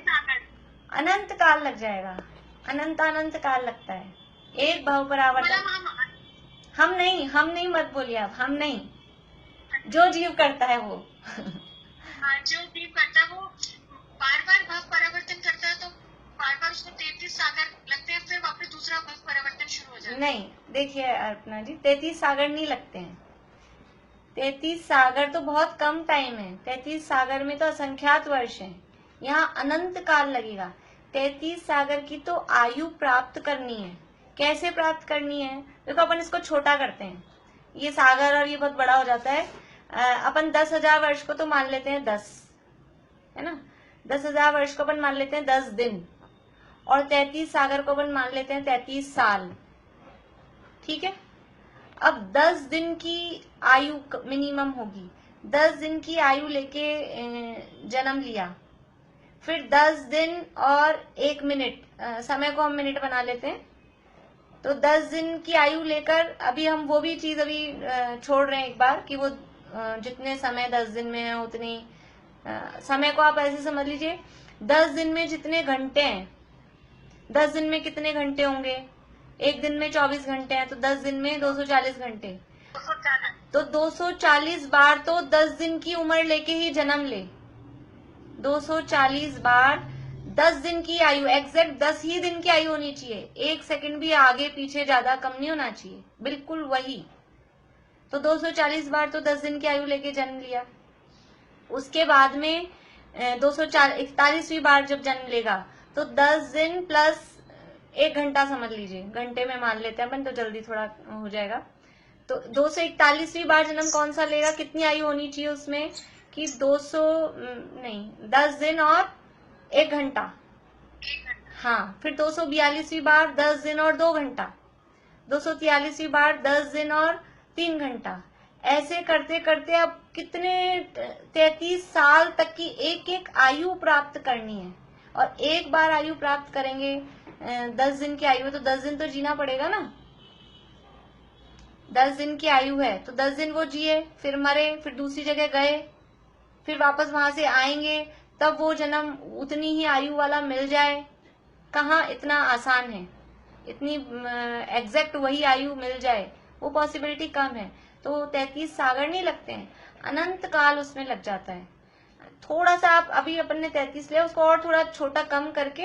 अनंत काल लग जाएगा, अनंत काल लगता है एक भाव परावर्तन। हम नहीं मत बोलिए आप, हम नहीं, जो जीव करता है वो जो जीव करता है वो बार बार भाव परिवर्तन करता है, तो बार बार उसको 33 सागर लगते हैं, फिर वापस दूसरा भाव परिवर्तन शुरू हो जाता है। नहीं, देखिए अर्पणा जी, 33 सागर नहीं लगते हैं। 33 सागर तो बहुत कम टाइम है, 33 सागर में तो असंख्यात वर्ष है, यहाँ अनंत काल लगेगा। 33 सागर की तो आयु प्राप्त करनी है। कैसे प्राप्त करनी है? देखो अपन इसको छोटा करते हैं, ये सागर और ये बहुत बड़ा हो जाता है। अपन 10,000 वर्ष को तो मान लेते हैं 10, है ना, 10,000 वर्ष को अपन मान लेते हैं 10 दिन, और 33 सागर को अपन मान लेते हैं 33 साल, ठीक है। अब 10 दिन की आयु मिनिमम होगी, 10 दिन की आयु लेके जन्म लिया, फिर 10 दिन और 1 मिनट, समय को हम मिनट बना लेते हैं, तो 10 दिन की आयु लेकर अभी हम वो भी चीज अभी छोड़ रहे हैं एक बार, कि वो जितने समय 10 दिन में है उतनी समय को आप ऐसे समझ लीजिए, 10 दिन में जितने घंटे हैं, 10 दिन में कितने घंटे होंगे, एक दिन में 24 घंटे हैं, तो 10 दिन में 240 घंटे, तो 240 बार तो 10 दिन की उम्र लेके ही जन्म ले, 240 बार 10 दिन की आयु, एग्जैक्ट 10 ही दिन की आयु होनी चाहिए, 1 सेकंड भी आगे पीछे ज्यादा कम नहीं होना चाहिए, बिल्कुल वही। तो 240 बार तो 10 दिन की आयु लेके जन्म लिया, उसके बाद में 241वीं बार जब जन्म लेगा तो 10 दिन प्लस 1 घंटा समझ लीजिए, घंटे में मान लेते हैं अपन तो जल्दी थोड़ा हो जाएगा। तो 241वीं बार जन्म कौन सा लेगा, कितनी आयु होनी चाहिए उसमें, कि 10 दिन और 1 घंटा, हाँ। फिर 242वीं बार 10 दिन और 2 घंटा, 243वीं बार 10 दिन और 3 घंटा, ऐसे करते करते अब कितने 33 साल तक की एक एक आयु प्राप्त करनी है। और एक बार आयु प्राप्त करेंगे 10 दिन की आयु है, तो 10 दिन तो जीना पड़ेगा ना, 10 दिन की आयु है तो 10 दिन वो जिए, फिर मरे, फिर दूसरी जगह गए, फिर वापस वहां से आएंगे, तब वो जन्म उतनी ही आयु वाला मिल जाए, कहाँ इतना आसान है, इतनी एग्जैक्ट वही आयु मिल जाए, वो पॉसिबिलिटी कम है। तो 33 सागर नहीं लगते हैं, अनंत काल उसमें लग जाता है। थोड़ा सा आप अभी अपन ने 33 लिया, उसको और थोड़ा छोटा कम करके,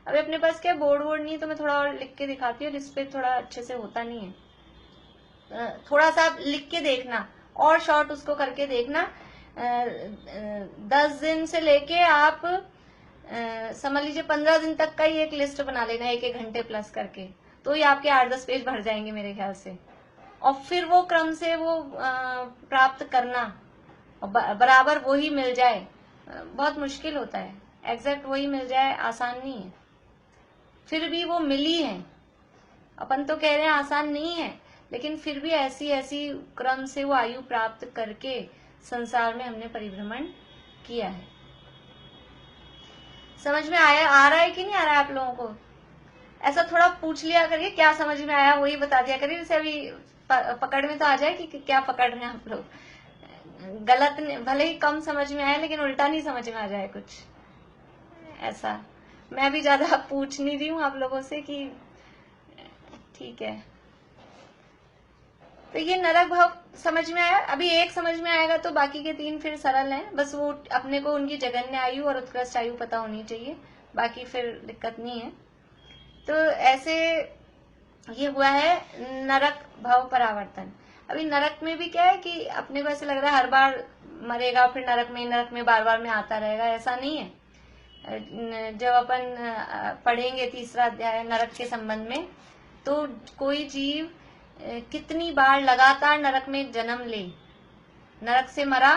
अभी अपने पास क्या बोर्ड वोर्ड नहीं है तो मैं थोड़ा और लिख के दिखाती हूँ, जिसपे थोड़ा अच्छे से होता नहीं है, थोड़ा सा आप लिख के देखना और शॉर्ट उसको करके देखना। 10 दिन से लेके आप समझ लीजिए 15 दिन तक का ही एक लिस्ट बना लेना, 1-1 घंटे प्लस करके, तो ही आपके 8-10 पेज भर जाएंगे मेरे ख्याल से। और फिर वो क्रम से वो प्राप्त करना, बराबर वो ही मिल जाए, बहुत मुश्किल होता है, एग्जैक्ट वही मिल जाए आसान नहीं है। फिर भी वो मिली है, अपन तो कह रहे हैं आसान नहीं है, लेकिन फिर भी ऐसी ऐसी क्रम से वो आयु प्राप्त करके संसार में हमने परिभ्रमण किया है। समझ में आया, आ रहा है कि नहीं आ रहा है आप लोगों को? ऐसा थोड़ा पूछ लिया करिए, क्या समझ में आया वही बता दिया करिए, जैसे अभी पकड़ में तो आ जाए कि क्या पकड़ रहे हैं आप लोग। गलत भले ही कम समझ में आए, लेकिन उल्टा नहीं समझ में आ जाए कुछ ऐसा। मैं भी ज्यादा पूछ नहीं रही हूँ आप लोगों से कि ठीक है। तो ये नरक भाव समझ में आया, अभी एक समझ में आएगा तो बाकी के 3 फिर सरल हैं, बस वो अपने को उनकी जगन्य आयु और उत्कृष्ट आयु पता होनी चाहिए, बाकी फिर दिक्कत नहीं है। तो ऐसे ये हुआ है नरक भाव परावर्तन। अभी नरक में भी क्या है कि अपने को ऐसे लग रहा है हर बार मरेगा फिर नरक में बार बार में आता रहेगा, ऐसा नहीं है। जब अपन पढ़ेंगे 3रा अध्याय नरक के संबंध में, तो कोई जीव कितनी बार लगातार नरक में जन्म ले, नरक से मरा,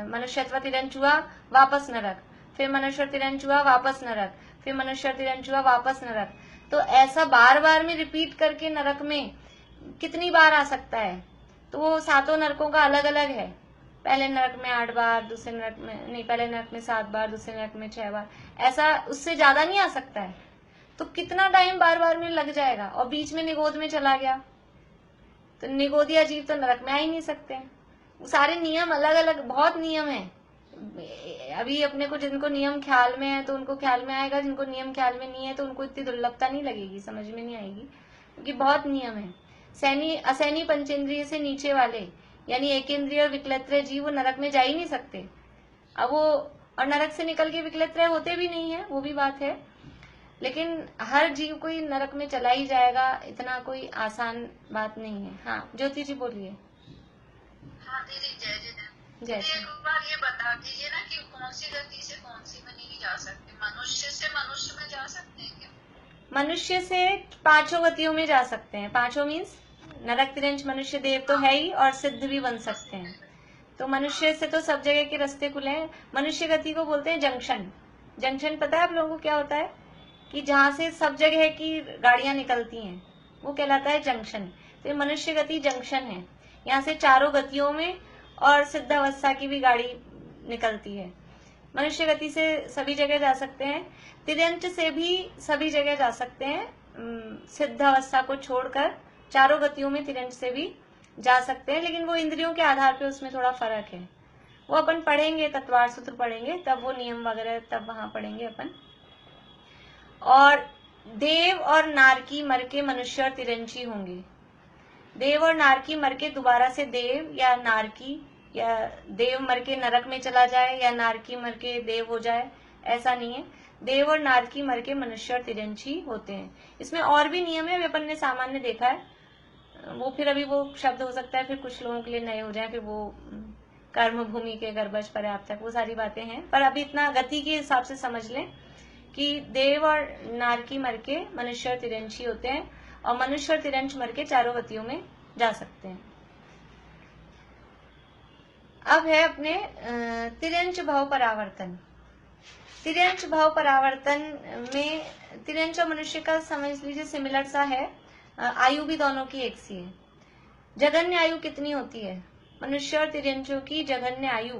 मनुष्यत्व तिरंच हुआ, वापस नरक, फिर मनुष्य तिरंच हुआ, वापस नरक, फिर मनुष्य तिरंच हुआ, वापस नरक, तो ऐसा बार बार में रिपीट करके नरक में कितनी बार आ सकता है। तो वो 7 नरकों का अलग अलग है, पहले नरक में 8 बार, दूसरे नरक में नहीं, पहले नरक में 7 बार, दूसरे नरक में 6 बार, ऐसा उससे ज्यादा नहीं आ सकता है। तो कितना टाइम बार बार में लग जाएगा, और बीच में निगोद में चला गया तो निगोदिया जीव तो नरक में आ ही नहीं सकते। सारे नियम अलग अलग, बहुत नियम है। अभी अपने को जिनको नियम ख्याल में है तो उनको ख्याल में आएगा, जिनको नियम ख्याल में नहीं है तो उनको इतनी दुर्लभता नहीं लगेगी, समझ में नहीं आएगी, क्योंकि बहुत नियम है। सैनी असैनी पंचेंद्रिय से नीचे वाले यानी एकेंद्रिय और विकलत्रय जीव वो नरक में जा ही नहीं सकते। अब वो और नरक से निकल के विकलत्रय होते भी नहीं है, वो भी बात है, लेकिन हर जीव कोई नरक में चला ही जाएगा, इतना कोई आसान बात नहीं है। हाँ ज्योति जी बोलिए। हाँ दीदी, जय जय। जय एक बार ये बता दीजिए ना कि कौन सी गति से कौन सी में नहीं जा सकते, मनुष्य से मनुष्य में जा सकते हैं क्या? मनुष्य से पांचों गतियों में जा सकते हैं। पांचों मीन्स नरक, तिरंज, मनुष्य, देव तो है ही, और सिद्ध भी बन सकते हैं। तो मनुष्य से तो सब जगह के रास्ते खुले हैं। मनुष्य गति को बोलते हैं जंक्शन। जंक्शन पता है आप लोगों को क्या होता है? कि जहाँ से सब जगह की गाड़ियां निकलती हैं वो कहलाता है जंक्शन। तो ये मनुष्य गति जंक्शन है, यहाँ से चारों गतियों में और सिद्ध अवस्था की भी गाड़ी निकलती है। मनुष्य गति से सभी जगह जा सकते हैं, तिर्यंच से भी सभी जगह जा सकते हैं। सिद्ध अवस्था को छोड़कर चारों गतियों में तिर्यंच से भी जा सकते हैं, लेकिन वो इंद्रियों के आधार पे उसमें थोड़ा फर्क है। वो अपन पढ़ेंगे, तत्वार सूत्र पढ़ेंगे तब वो नियम वगैरह तब वहां पढ़ेंगे अपन। और देव और नारकी मर के मनुष्य और तिरंची होंगे। देव और नारकी मर के दोबारा से देव या नारकी, या देव मर के नरक में चला जाए या नारकी मर के देव हो जाए, ऐसा नहीं है। देव और नारकी मर के मनुष्य और तिरंची होते हैं। इसमें और भी नियम है, अपन ने सामान्य देखा है, वो फिर अभी वो शब्द हो सकता है फिर कुछ लोगों के लिए नए हो जाए, फिर वो कर्म भूमि के गर्भज पर्याप्त तक, वो सारी बातें हैं। पर अभी इतना गति के हिसाब से समझ लें कि देव और नारकी मर के मनुष्य और तिरंची होते हैं, और मनुष्य और तिरंच मर के चारों गतियों में जा सकते हैं। अब है अपने तिरंच भाव परावर्तन। तिरंच भाव परावर्तन में तिरंच और मनुष्य का समझ लीजिए सिमिलर सा है, आयु भी दोनों की एक सी है। जघन्य आयु कितनी होती है? मनुष्य और तिर्यंचों की जघन्य आयु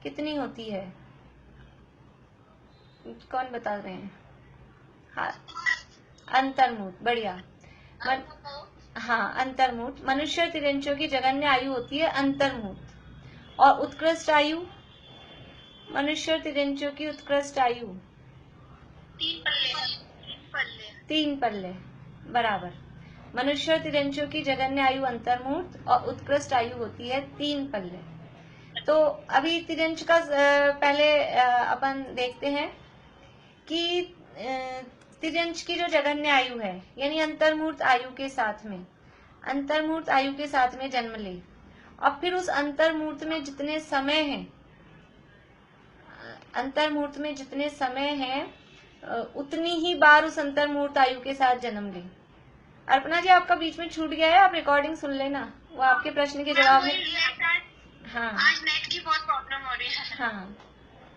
कितनी होती है? कौन बता रहे हैं? हाँ, अंतर्मुट, बढ़िया। हाँ, अंतर्मुट। मनुष्य और तिर्यंचों की जघन्य आयु होती है अंतर्मुट, और उत्कृष्ट आयु मनुष्य और तिर्यंचों की उत्कृष्ट आयु 3 पल्ले बराबर। मनुष्य और तिरंचों की जघन्य आयु अंतर्मूर्त और उत्कृष्ट आयु होती है 3 पल्ले। तो अभी तिरंच का पहले अपन देखते हैं कि तिरंच की जो जघन्य आयु है यानी अंतर्मूर्त आयु के साथ में, अंतर्मूर्त आयु के साथ में जन्म ले, और फिर उस अंतर्मूर्त में जितने समय है, अंतर्मूर्त में जितने समय है उतनी ही बार उस अंतर्मूर्त आयु के साथ जन्म ले। अर्पणा जी आपका बीच में छूट गया है, आप रिकॉर्डिंग सुन लेना, वो आपके प्रश्न के जवाब में। हाँ, आज नेट की बहुत प्रॉब्लम हो रही है। हाँ,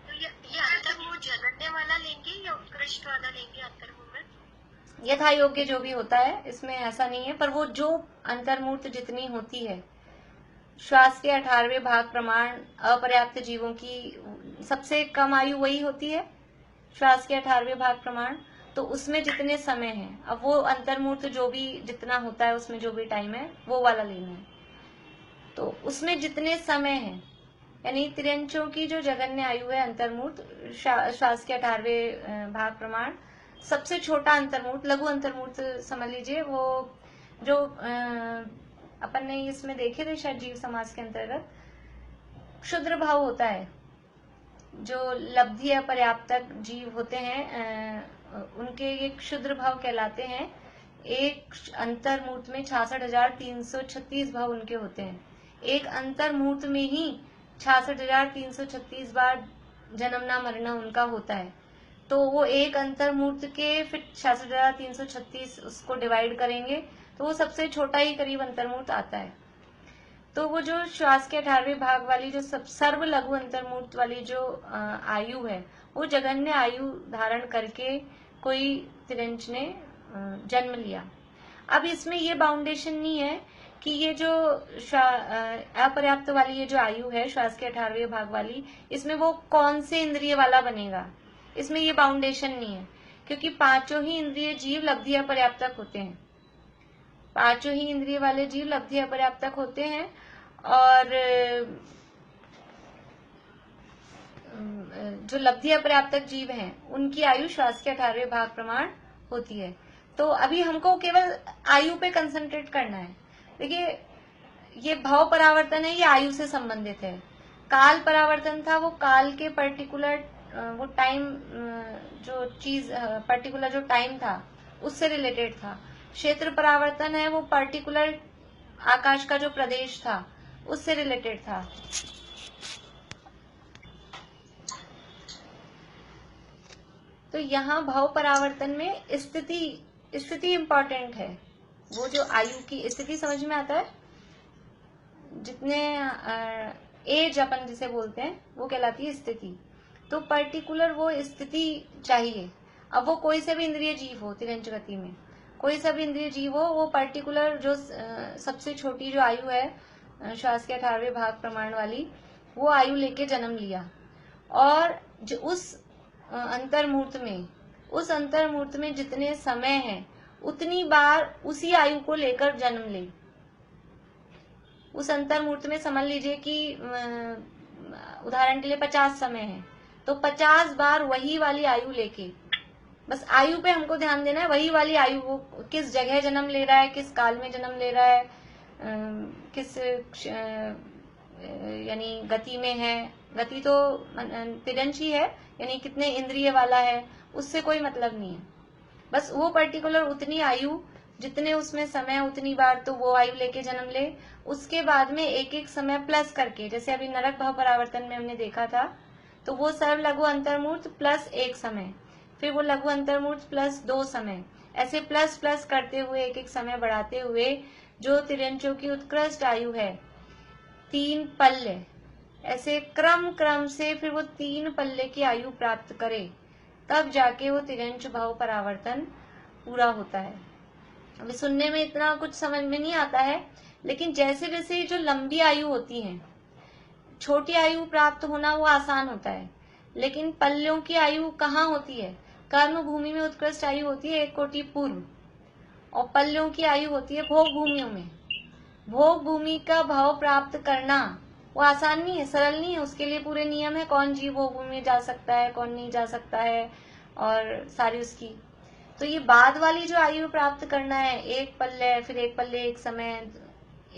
तो ये अंतर्मूर्त जघन्य वाला लेंगे या उत्कृष्ट वाला लेंगे? अंतर्मूर्त में यथा योग्य जो भी होता है, इसमें ऐसा नहीं है, पर वो जो अंतर्मूर्त जितनी होती है, श्वास के 18वें भाग प्रमाण अपर्याप्त जीवों की सबसे कम आयु वही होती है, श्वास के 18वें भाग प्रमाण, तो उसमें जितने समय है, अब वो अंतर्मूर्त जो भी जितना होता है उसमें जो भी टाइम है वो वाला लेना है। तो उसमें जितने समय है यानी तिरंचों की जो जघन्य आयु है अंतर्मूर्त, श्वास के 18वें भाग प्रमाण, सबसे छोटा अंतर्मूर्त लघु अंतर्मूर्त समझ लीजिए, वो जो अपन ने इसमें देखे थे शायद जीव समाज के अंतर्गत, क्षुद्र भाव होता है, जो लब्धि या पर्याप्तक जीव होते हैं उनके ये क्षुद्र भाव कहलाते हैं। एक अंतर्मूर्त में 66,336 भाव उनके होते हैं। एक अंतर्मूर्त में ही 66,336 बार जन्मना मरना उनका होता है। तो वो एक अंतर्मूर्त के फिर 66,336 उसको डिवाइड करेंगे तो वो सबसे छोटा ही करीब अंतर्मूर्त आता है। तो वो जो श्वास के 18वें भाग वाली जो सर्व लघु अंतर्मूर्त वाली जो आयु है, वो जघन्य आयु धारण करके कोई तिरंच ने जन्म लिया। अब इसमें ये बाउंडेशन नहीं है कि ये जो अपर्याप्त वाली ये जो आयु है श्वास के 18वें भाग वाली, इसमें वो कौन से इंद्रिय वाला बनेगा, इसमें ये बाउंडेशन नहीं है। क्योंकि पांचों ही इंद्रिय जीव लब्धि अपर्याप्तक होते हैं। पांचों ही इंद्रिय वाले जीव लब्धि अपर्याप्तक होते हैं और जो लब्धि अपर्याप्तक जीव हैं उनकी आयु श्वास के 18वें भाग प्रमाण होती है। तो अभी हमको केवल आयु पे कंसंट्रेट करना है। देखिए, ये भाव परावर्तन है, ये आयु से संबंधित है। काल परावर्तन था, वो काल के पर्टिकुलर वो टाइम, जो चीज पर्टिकुलर जो टाइम था उससे रिलेटेड था। क्षेत्र परावर्तन है, वो पर्टिकुलर आकाश का जो प्रदेश था उससे रिलेटेड था। तो यहाँ भाव परावर्तन में स्थिति इंपॉर्टेंट है। वो जो आयु की स्थिति समझ में आता है, जितने एज अपन जिसे बोलते हैं वो कहलाती है स्थिति। तो पर्टिकुलर वो स्थिति चाहिए। अब वो कोई से भी इंद्रिय जीव हो, तिरंज गति में कोई सा भी इंद्रिय जीव हो, वो पर्टिकुलर जो सबसे छोटी जो आयु है श्वास के 18वें भाग प्रमाण वाली, वो आयु लेके जन्म लिया और जो उस अंतर्मुहूर्त में जितने समय है उतनी बार उसी आयु को लेकर जन्म ले। उस अंतर्मुहूर्त में समझ लीजिए कि उदाहरण के लिए 50 समय है, तो 50 बार वही वाली आयु लेके, बस आयु पे हमको ध्यान देना है। वही वाली आयु, वो किस जगह जन्म ले रहा है, किस काल में जन्म ले रहा है, किस यानी गति में है। गति तो तिरंज ही है, यानी कितने इंद्रिय वाला है, उससे कोई मतलब नहीं है। बस वो पर्टिकुलर उतनी आयु, जितने उसमें समय उतनी बार तो वो आयु लेके जन्म ले। उसके बाद में एक एक समय प्लस करके, जैसे अभी नरक भाव परावर्तन में हमने देखा था, तो वो सर्व लघु अंतर्मुहूर्त प्लस 1 समय, फिर वो लघु अंतर्मुहूर्त प्लस 2 समय, ऐसे प्लस प्लस करते हुए एक एक समय बढ़ाते हुए जो तिरंजों की उत्कृष्ट आयु है 3 पल्ले, ऐसे क्रम से फिर वो 3 पल्ले की आयु प्राप्त करे, तब जाके वो तिरंज भाव परावर्तन पूरा होता है। अभी सुनने में इतना कुछ समझ में नहीं आता है, लेकिन जैसे जैसे जो लंबी आयु होती है, छोटी आयु प्राप्त होना वो आसान होता है, लेकिन पल्लों की आयु कहाँ होती है? कर्म भूमि में उत्कृष्ट आयु होती है 1 कोटि पूर्व, और पल्लों की आयु होती है भोग भूमियों में। भोग भूमि का भाव प्राप्त करना वो आसान नहीं है, सरल नहीं है। उसके लिए पूरे नियम है, कौन जीव भोग भूमि में जा सकता है, कौन नहीं जा सकता है, और सारी उसकी। तो ये बाद वाली जो आयु प्राप्त करना है, 1 पल्ले, फिर 1 पल्ले 1 समय,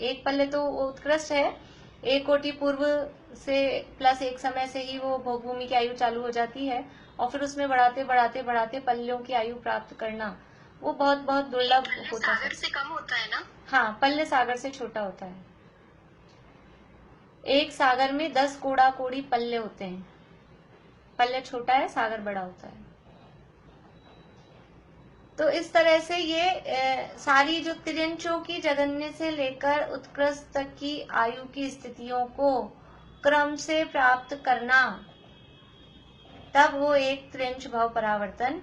1 पल्ले तो उत्कृष्ट है, 1 कोटि पूर्व से प्लस 1 समय से ही वो भोग भूमि की आयु चालू हो जाती है, और फिर उसमें बढ़ाते बढ़ाते बढ़ाते पल्लों की आयु प्राप्त करना वो बहुत बहुत दुर्लभ होता है। सागर से कम होता है ना? हाँ, पल्ले सागर से छोटा होता है। एक सागर में 10 कोड़ा कोड़ी पल्ले होते हैं। पल्ले छोटा है, सागर बड़ा होता है। तो इस तरह से ये सारी जो तिरंजों की जगन्य से लेकर उत्कृष्ट तक की आयु की स्थितियों को क्रम से प्राप्त करना, तब वो एक तिरंज भाव परावर्तन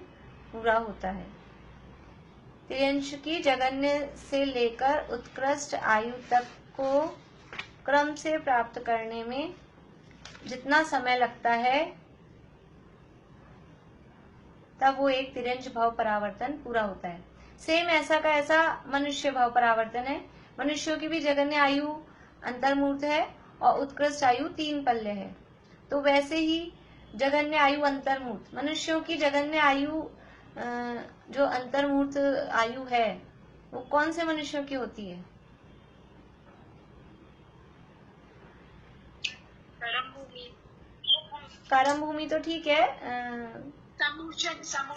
पूरा होता है। तिरंज की जगन्य से लेकर उत्कृष्ट आयु तक को क्रम से प्राप्त करने में जितना समय लगता है, तब वो एक तिरंज भाव परावर्तन पूरा होता है। सेम ऐसा का ऐसा मनुष्य भाव परावर्तन है। मनुष्यों की भी जगन्य आयु अंतर्मूर्त है और उत्कृष्ट आयु 3 पल्ले है। तो वैसे ही जगन्य आयु अंतर्मूर्त, मनुष्यों की जगन्य आयु जो अंतर्मूर्त आयु है वो कौन से मनुष्यों की होती है? कर्म भूमि तो ठीक है,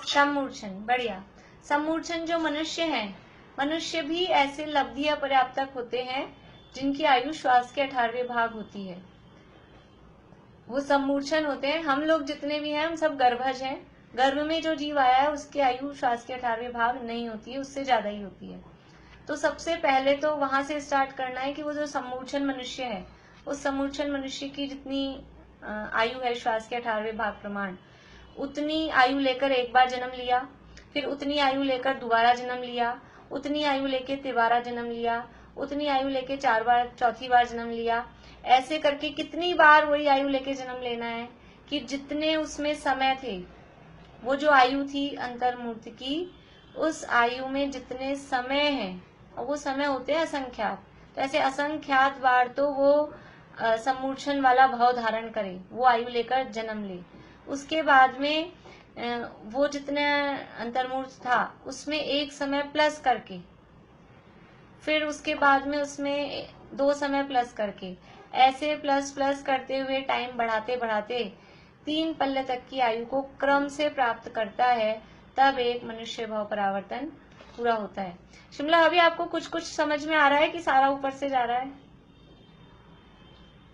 सम्मूर्छन, बढ़िया। सम्मूर्छन जो मनुष्य हैं, मनुष्य भी ऐसे लब्धि अपर्याप्तक होते हैं जिनकी आयु श्वास के 18वें भाग होती है, वो सम्मूर्छन होते हैं। हम लोग जितने भी हैं हम सब गर्भज हैं। गर्भ में जो जीव आया है उसकी आयु श्वास के 18वें भाग नहीं होती है, उससे ज्यादा ही होती है। तो सबसे पहले तो वहां से स्टार्ट करना है कि वो जो सम्मूर्छन मनुष्य है, उस सम्मूर्छन मनुष्य की जितनी आयु है श्वास के 18वें भाग प्रमाण, उतनी आयु लेकर एक बार जन्म लिया, फिर उतनी आयु लेकर दोबारा जन्म लिया, उतनी आयु लेके तिबारा जन्म लिया, उतनी आयु लेके 4 बार, चौथी बार जन्म लिया। ऐसे करके कितनी बार वही आयु लेके जन्म लेना है कि जितने उसमें समय थे वो जो आयु थी अंतर्मूर्त की, उस आयु में जितने समय हैं, और वो समय होते हैं असंख्यात, तो ऐसे असंख्यात बार तो वो सम्मूर्छन वाला भाव धारण करे, वो आयु लेकर जन्म ले। उसके बाद में वो जितने अंतर्मूर्त था उसमें एक समय प्लस करके, फिर उसके बाद में उसमें 2 समय प्लस करके, ऐसे प्लस प्लस करते हुए टाइम बढ़ाते बढ़ाते 3 पल्ले तक की आयु को क्रम से प्राप्त करता है, तब एक मनुष्य भाव परावर्तन पूरा होता है। शिमला, अभी आपको कुछ कुछ समझ में आ रहा है कि सारा ऊपर से जा रहा है?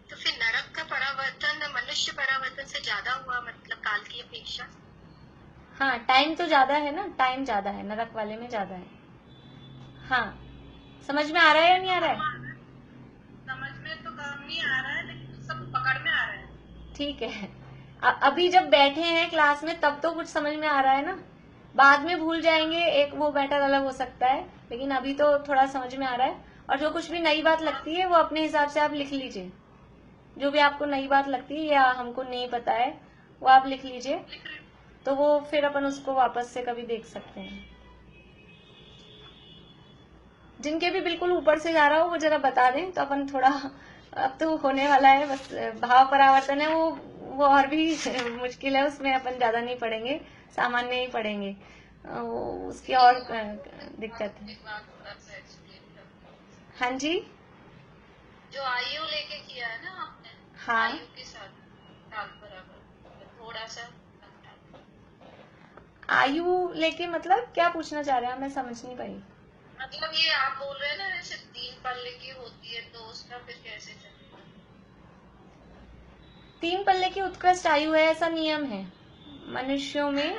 तो फिर नरक का परावर्तन मनुष्य परावर्तन से ज्यादा हुआ, मतलब काल की अपेक्षा? हाँ, टाइम तो ज्यादा है ना, टाइम ज्यादा है, नरक वाले में ज्यादा है। हाँ, समझ में आ रहा है या नहीं आ रहा है? समझ में तो कम नहीं आ रहा है, लेकिन सब पकड़ में आ रहा है। ठीक है। अभी जब बैठे हैं क्लास में तब तो कुछ समझ में आ रहा है ना, बाद में भूल जाएंगे, एक वो मैटर अलग हो सकता है, लेकिन अभी तो थोड़ा समझ में आ रहा है। और जो कुछ भी नई बात लगती है वो अपने हिसाब से आप लिख लीजिए, जो भी आपको नई बात लगती है या हमको नहीं पता है वो आप लिख लीजिए, तो वो फिर अपन उसको वापस से कभी देख सकते हैं। जिनके भी बिल्कुल ऊपर से जा रहा हो वो जरा बता दें, तो अपन थोड़ा, अब तो होने वाला है, बस भाव परावर्तन है वो और भी मुश्किल है, उसमें अपन ज्यादा नहीं पढ़ेंगे, सामान्य ही पढ़ेंगे, उसकी और दिक्कत है। हाँ जी, जो आयु लेके किया है ना आपने, हाँ, आयु के साथ काल बराबर, थोड़ा सा आयु लेके मतलब क्या पूछना चाह रहे हैं, मैं समझ नहीं पाई। मतलब ये आप बोल रहे हैं ना जैसे 3 पल्ले की होती है, तो उसका फिर कैसे चलेगा? 3 पल्ले की उत्कृष्ट आयु है, ऐसा नियम है मनुष्यों में,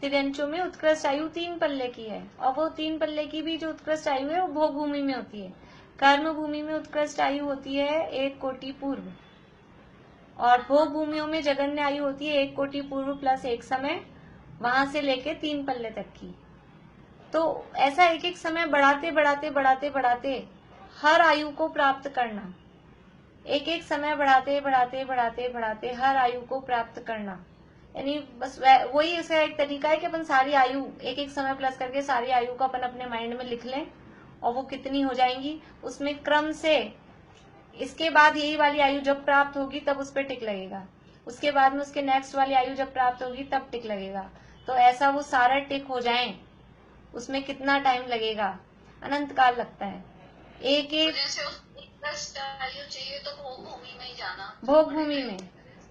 तिर्यंचों में उत्कृष्ट आयु 3 पल्ले की है, और वो 3 पल्ले की भी जो उत्कृष्ट आयु है वो भोग भूमि में होती है। कर्म भूमि में उत्कृष्ट आयु होती है 1 कोटि पूर्व, और भोग भूमियों में जगन्य आयु होती है 1 कोटि पूर्व प्लस 1 समय, वहां से लेके 3 पल्ले तक की। तो ऐसा एक एक समय बढ़ाते बढ़ाते बढ़ाते बढ़ाते हर आयु को प्राप्त करना, एक एक समय बढ़ाते बढ़ाते बढ़ाते बढ़ाते हर आयु को प्राप्त करना, यानी बस वही इसका एक तरीका है कि अपन सारी आयु एक एक समय प्लस करके सारी आयु को अपन अपने माइंड में लिख लें, और वो कितनी हो जाएंगी उसमें क्रम से, इसके बाद यही वाली आयु जब प्राप्त होगी तब उस पर टिक लगेगा, उसके बाद में उसके नेक्स्ट वाली आयु जब प्राप्त होगी तब टिक लगेगा। तो ऐसा वो सारा टिक हो जाए, उसमें कितना टाइम लगेगा? अनंत काल लगता है। एक एक आयु चाहिए तो भोग भूमि में ही जाना, भोग भूमि में,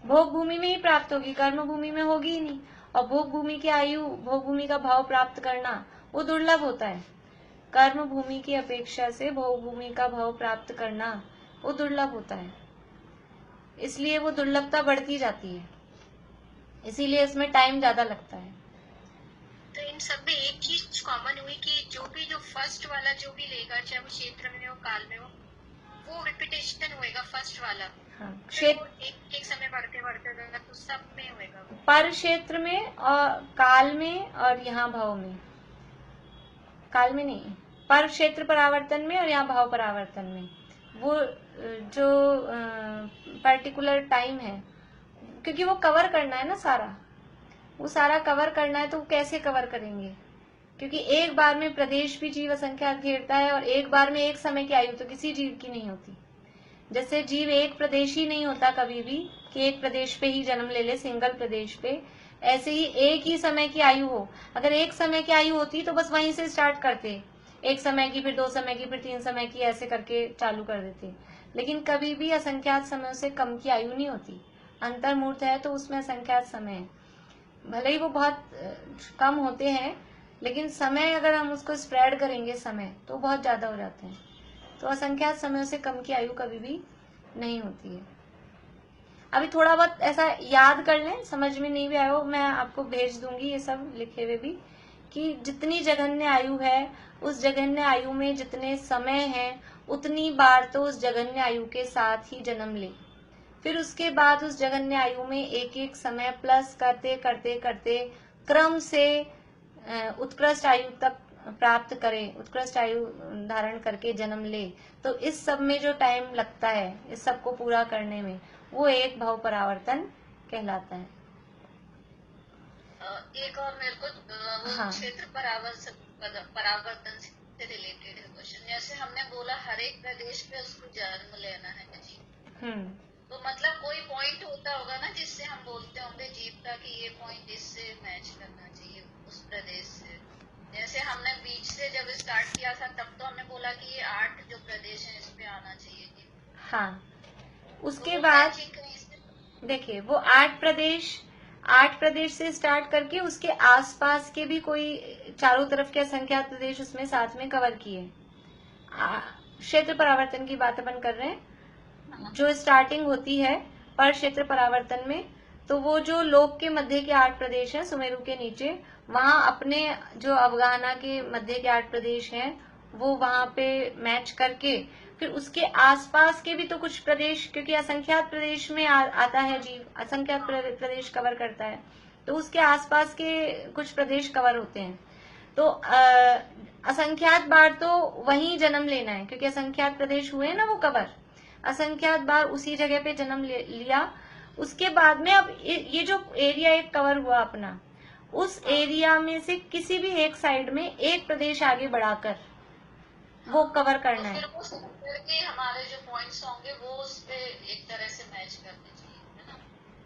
भोग भूमि में ही प्राप्त होगी, कर्म भूमि में होगी ही नहीं। और भोग भूमि की आयु, भोग भूमि का भाव प्राप्त करना वो दुर्लभ होता है, कर्म भूमि की अपेक्षा से भोग भूमि का भाव प्राप्त करना वो दुर्लभ होता है, इसलिए वो दुर्लभता बढ़ती जाती है, इसीलिए इसमें टाइम ज्यादा लगता है। तो इन सब में एक चीज कॉमन हुई कि जो फर्स्ट वाला जो भी लेगा, चाहे वो क्षेत्र में हो काल में हो, वो रिपीटेशन होएगा फर्स्ट वाला। हाँ, क्षेत्र एक समय बढ़ते बढ़ते तो सब में होएगा, पर क्षेत्र में और काल में, और यहाँ भाव में, काल में नहीं, पर क्षेत्र परावर्तन में और यहाँ भाव परावर्तन में, वो जो पर्टिकुलर टाइम है, क्योंकि वो कवर करना है ना सारा, वो सारा कवर करना है, तो वो कैसे कवर करेंगे? क्योंकि एक बार में प्रदेश भी जीव असंख्या घेरता है, और एक बार में एक समय की आयु तो किसी जीव की नहीं होती। जैसे जीव एक प्रदेश ही नहीं होता कभी भी कि एक प्रदेश पे ही जन्म ले ले, सिंगल प्रदेश पे, ऐसे ही एक ही समय की आयु हो, अगर एक समय की आयु होती तो बस वहीं से स्टार्ट करते, एक समय की, फिर 2 समय की, फिर 3 समय की, ऐसे करके चालू कर देते। लेकिन कभी भी असंख्यात समयों से कम की आयु नहीं होती। अंतर्मूर्त है तो उसमें असंख्यात समय है, भले ही वो बहुत कम होते हैं, लेकिन समय अगर हम उसको स्प्रेड करेंगे समय, तो बहुत ज्यादा हो जाते हैं। तो असंख्यात समयों से कम की आयु कभी भी नहीं होती है। अभी थोड़ा बहुत ऐसा याद कर लें, समझ में नहीं भी आया हो मैं आपको भेज दूंगी ये सब लिखे हुए भी, कि जितनी जघन्य आयु है उस जघन्य आयु में जितने समय हैं उतनी बार तो उस जघन्य आयु के साथ ही जन्म ले, फिर उसके बाद उस जघन्य आयु में एक एक समय प्लस करते करते करते क्रम से उत्कृष्ट आयु तक प्राप्त करे, उत्कृष्ट आयु धारण करके जन्म ले। तो इस सब में जो टाइम लगता है इस सब को पूरा करने में, वो एक भाव परावर्तन कहलाता है। एक और मेरे को वो हाँ क्षेत्र परावर्तन से रिलेटेड है क्वेश्चन। जैसे हमने बोला हर एक प्रदेश पे उसको जन्म लेना है जी, तो मतलब कोई पॉइंट होता होगा ना जिससे हम बोलते होंगे जीव का कि ये पॉइंट इससे मैच करना चाहिए उस प्रदेश से। जैसे हमने बीच से जब स्टार्ट किया था तब तो हमने बोला कि ये 8 जो प्रदेश हैं इस पे आना चाहिए जी। हाँ, तो उसके वो बाद मैचिंग कहीं से देखिए वो 8 प्रदेश से स्टार्ट करके उसके आसपास के भी कोई चारों तरफ के असंख्यात प्रदेश उसमें साथ में कवर किए। क्षेत्र परावर्तन की बात अपन कर रहे हैं। जो स्टार्टिंग होती है पर क्षेत्र परावर्तन में, तो वो जो लोक के मध्य के 8 प्रदेश हैं सुमेरु के नीचे, वहां अपने जो अफगाना के मध्य के 8 प्रदेश हैं वो वहां पे मैच करके फिर उसके आसपास के भी तो कुछ प्रदेश, क्योंकि असंख्यात प्रदेश में आता है जीव, असंख्यात प्रदेश कवर करता है, तो उसके आसपास के कुछ प्रदेश कवर होते हैं। तो असंख्यात बार तो वहीं जन्म लेना है, क्योंकि असंख्यात प्रदेश हुए ना वो कवर, असंख्यात बार उसी जगह पे जन्म लिया। उसके बाद में अब ये जो एरिया एक कवर हुआ अपना, उस एरिया में से किसी भी एक साइड में एक प्रदेश आगे बढ़ाकर वो कवर करना है। फिर वो सेंटर के हमारे जो पॉइंट्स होंगे वो उस पे एक तरह से मैच करने चाहिए, है ना?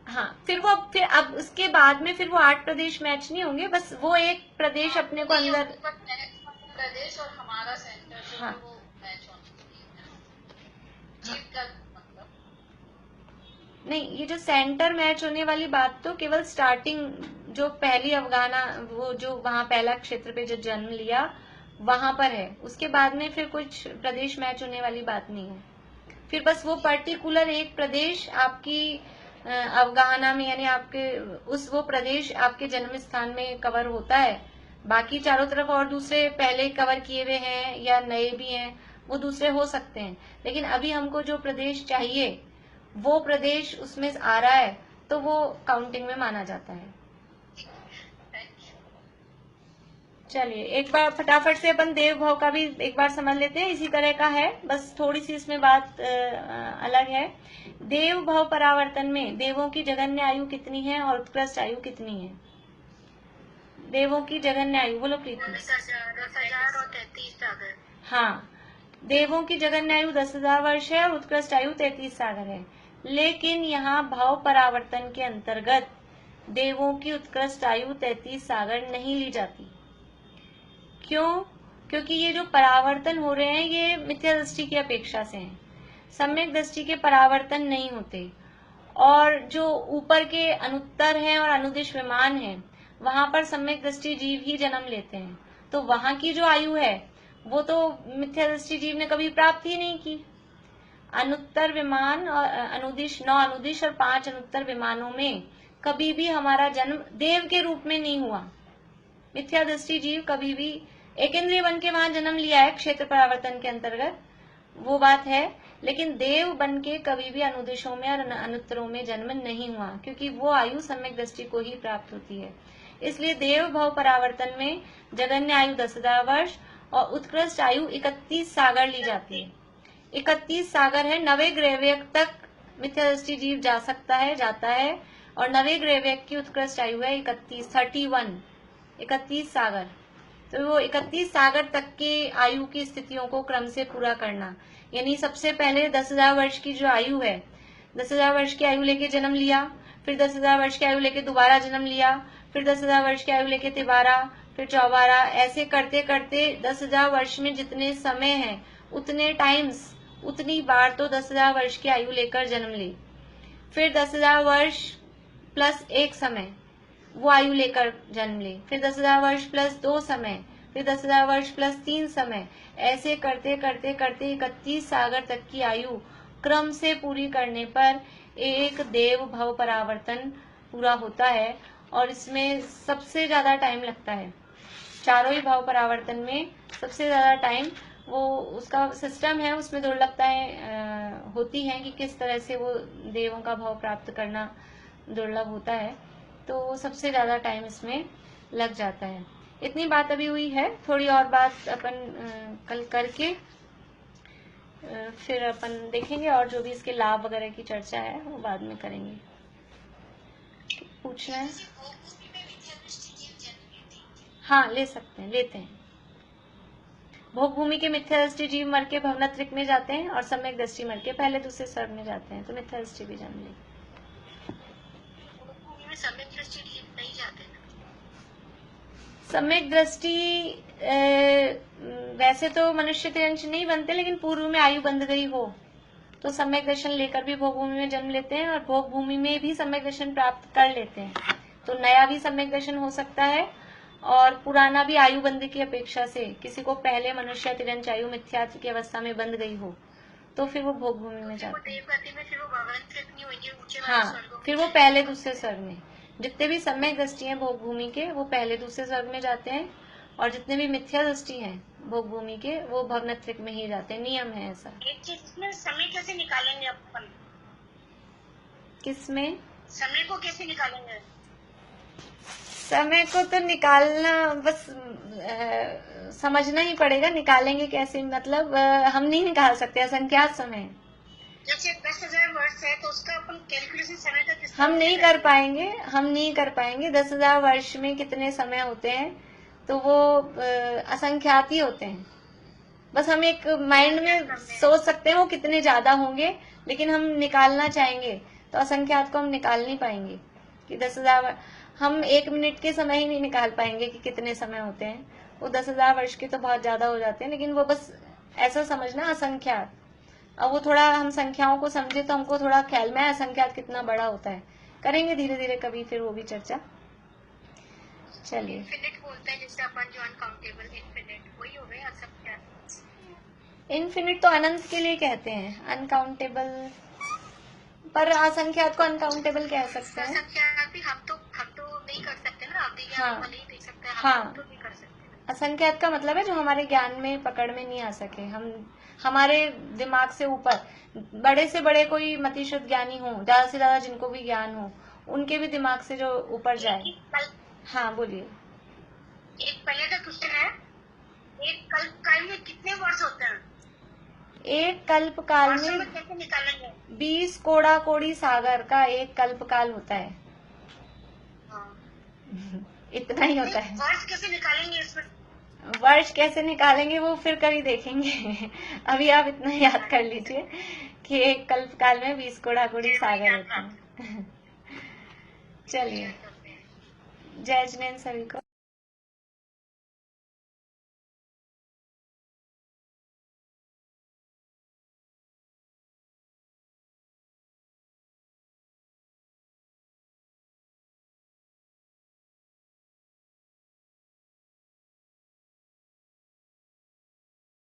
हाँ, फिर अब उसके बाद में फिर वो 8 प्रदेश मैच नहीं होंगे, बस वो एक प्रदेश अपने को अंदर, प्रदेश और हमारा सेंटर जो हाँ, है वो मैच होना चाहिए, है ना? जीव का मतलब नहीं, ये जो सेंटर मैच होने वाली बात तो केवल स्टार्टिंग, जो पहली अफगाना, वो जो वहां पहला क्षेत्र पे जो जन्म लिया वहां पर है, उसके बाद में फिर कुछ प्रदेश मैच होने वाली बात नहीं है। फिर बस वो पर्टिकुलर एक प्रदेश आपकी अफगाना में, यानी आपके वो प्रदेश आपके जन्म स्थान में कवर होता है। बाकी चारों तरफ और दूसरे पहले कवर किए हुए हैं या नए भी हैं, वो दूसरे हो सकते हैं, लेकिन अभी हमको जो प्रदेश चाहिए वो प्रदेश उसमें आ रहा है, तो वो काउंटिंग में माना जाता है। चलिए एक बार फटाफट से अपन देव भाव का भी एक बार समझ लेते हैं, इसी तरह का है, बस थोड़ी सी इसमें बात अलग है। देव भाव परावर्तन में देवों की जघन्य आयु कितनी है और उत्कृष्ट आयु कितनी है? देवों की जघन्य आयु बोलो प्रीति। 10,000 और 33 सागर। हाँ, देवों की जघन्य आयु 10,000 वर्ष है और उत्कृष्ट आयु 33 सागर है, लेकिन यहाँ भाव परावर्तन के अंतर्गत देवों की उत्कृष्ट आयु 33 सागर नहीं ली जाती। क्यों? क्योंकि ये जो परावर्तन हो रहे हैं ये मिथ्या दृष्टि की अपेक्षा से हैं, सम्यक दृष्टि के परावर्तन नहीं होते। और जो ऊपर के अनुत्तर हैं और अनुदिश विमान हैं, वहां पर सम्यक दृष्टि जीव ही जन्म लेते हैं, तो वहां की जो आयु है वो तो मिथ्या दृष्टि जीव ने कभी प्राप्त ही नहीं की। अनुत्तर विमान और अनुदिश, 9 अनुदिश और 5 अनुत्तर विमानों में कभी भी हमारा जन्म देव के रूप में नहीं हुआ। मिथ्या दृष्टि जीव कभी भी एक इंद्रिय बन के वहां जन्म लिया है क्षेत्र परावर्तन के अंतर्गत, वो बात है, लेकिन देव बन के कभी भी अनुदिशों में और अनुत्तरों में जन्म नहीं हुआ, क्योंकि वो आयु सम्यक दृष्टि को ही प्राप्त होती है। इसलिए देव भाव परावर्तन में जगन्य आयु 10,000 वर्ष और उत्कृष्ट आयु 31 सागर ली जाती है। 31 सागर है, 9वें ग्रहवेग तक मिथ्या दृष्टि जीव जा सकता है, जाता है, और 9वें ग्रहवेग की उत्कृष्ट आयु है 31 सागर। तो वो 31 सागर तक के आयु की स्थितियों को क्रम से पूरा करना, यानी सबसे पहले 10,000 वर्ष की जो आयु है, 10,000 वर्ष की आयु लेके जन्म लिया, फिर 10,000 वर्ष की आयु लेके दोबारा जन्म लिया, फिर 10,000 वर्ष की आयु लेके तिबारा, फिर चौबारा, ऐसे करते करते 10,000 वर्ष में जितने समय है उतने टाइम्स, उतनी बार तो 10,000 वर्ष की आयु लेकर जन्म ली। फिर 10,000 वर्ष प्लस 1 समय वो आयु लेकर जन्म ले, फिर 10,000 वर्ष प्लस 2 समय, फिर 10,000 वर्ष प्लस 3 समय, ऐसे करते करते करते 31 सागर तक की आयु क्रम से पूरी करने पर एक देव भव परावर्तन पूरा होता है। और इसमें सबसे ज्यादा टाइम लगता है, चारों ही भाव परावर्तन में सबसे ज्यादा टाइम वो उसका सिस्टम है, उसमें दुर्लभताएं होती हैं कि किस तरह से वो देवों का भाव प्राप्त करना दुर्लभ होता है, तो सबसे ज्यादा टाइम इसमें लग जाता है। इतनी बात अभी हुई है, थोड़ी और बात अपन कल करके फिर अपन देखेंगे, और जो भी इसके लाभ वगैरह की चर्चा है वो बाद में करेंगे। पूछना है? हाँ ले सकते हैं, लेते हैं। भोग भूमि के मिथ्या दृष्टि जीव मर के भवनत्रिक में जाते हैं और सम्यक दृष्टि मर के पहले दूसरे स्वर्ग में जाते हैं, तो मिथ्या दृष्टि भी जान ली। भूमि में सम्यक दृष्टि जीव नहीं जाते ना। सम्यक दृष्टि वैसे तो मनुष्य तिरंश नहीं बनते, लेकिन पूर्व में आयु बंध गई हो तो सम्यक दर्शन लेकर भी भोग भूमि में जन्म लेते हैं और भोग भूमि में भी सम्यक दर्शन प्राप्त कर लेते हैं। तो नया भी सम्यक दर्शन हो सकता है और पुराना भी आयु बंध की अपेक्षा से, किसी को पहले मनुष्य तिरंश आयु मिथ्या की अवस्था में बंध गई हो तो फिर वो भोग भूमि में जाते हैं। हाँ, फिर वो पहले दूसरे स्वर्ग में, जितने भी सम्यक दृष्टि हैं भोग भूमि के वो पहले दूसरे स्वर्ग में जाते हैं और जितने भी मिथ्या दृष्टि हैं भोग भूमि के वो भवनत्रिक में ही जाते हैं। नियम है ऐसा। एक चीज इसमें समय कैसे निकालेंगे अपन? किसमें? समय को कैसे निकालेंगे? समय को तो निकालना बस समझना ही पड़ेगा। निकालेंगे कैसे, मतलब हम नहीं निकाल सकते असंख्यात समय। जैसे 10,000 वर्ष है तो उसका अपन कैलकुलेशन समय का किस हम नहीं कर पाएंगे, हम नहीं कर पाएंगे। 10,000 वर्ष में कितने समय होते हैं तो वो असंख्यात ही होते हैं। बस हम एक माइंड में सोच सकते हैं वो कितने ज्यादा होंगे, लेकिन हम निकालना चाहेंगे तो असंख्यात को हम निकाल नहीं पाएंगे कि 10,000 हम 1 मिनट के समय ही नहीं निकाल पाएंगे कि कितने समय होते हैं। वो 10,000 वर्ष के तो बहुत ज्यादा हो जाते हैं, लेकिन वो बस ऐसा समझना असंख्यात। अब वो थोड़ा हम संख्याओं को समझे तो हमको थोड़ा ख्याल में असंख्यात कितना बड़ा होता है। करेंगे धीरे धीरे कभी फिर वो भी चर्चा। चलिए, इनफिनिट बोलते हैं जिससे अपन जो अनकाउंटेबल, इनफिनिट वही हो गया असंख्यात। इनफिनिट तो अनंत के लिए कहते हैं, अनकाउंटेबल, पर असंख्यात को अनकाउंटेबल कह सकते हैं। असंख्यात भी हम तो नहीं कर सकते ना, अभी हाँ, नहीं देख सकते, हाँ, तो नहीं कर सकते। असंख्यात का मतलब है जो हमारे ज्ञान में पकड़ में नहीं आ सके, हम हमारे दिमाग से ऊपर। बड़े से बड़े कोई मतिशुद्ध ज्ञानी हो, ज्यादा से ज्यादा जिनको भी ज्ञान हो, उनके भी दिमाग से जो ऊपर जाए। हाँ बोलिए। एक पहले का क्वेश्चन है, एक कल्प काल में कितने वर्ष होते हैं? एक कल्प काल में कैसे निकालेंगे? 20 कोड़ा कोड़ी सागर का एक कल्प काल होता है। इतना ही होता है। वर्ष कैसे निकालेंगे इसमें? वर्ष कैसे निकालेंगे वो फिर कभी देखेंगे। अभी आप इतना याद कर लीजिए कि एक कल्प काल में 20 कोड़ा कोड़ी सागर होता है। चलिए, जय जिनेंद्र सभी को।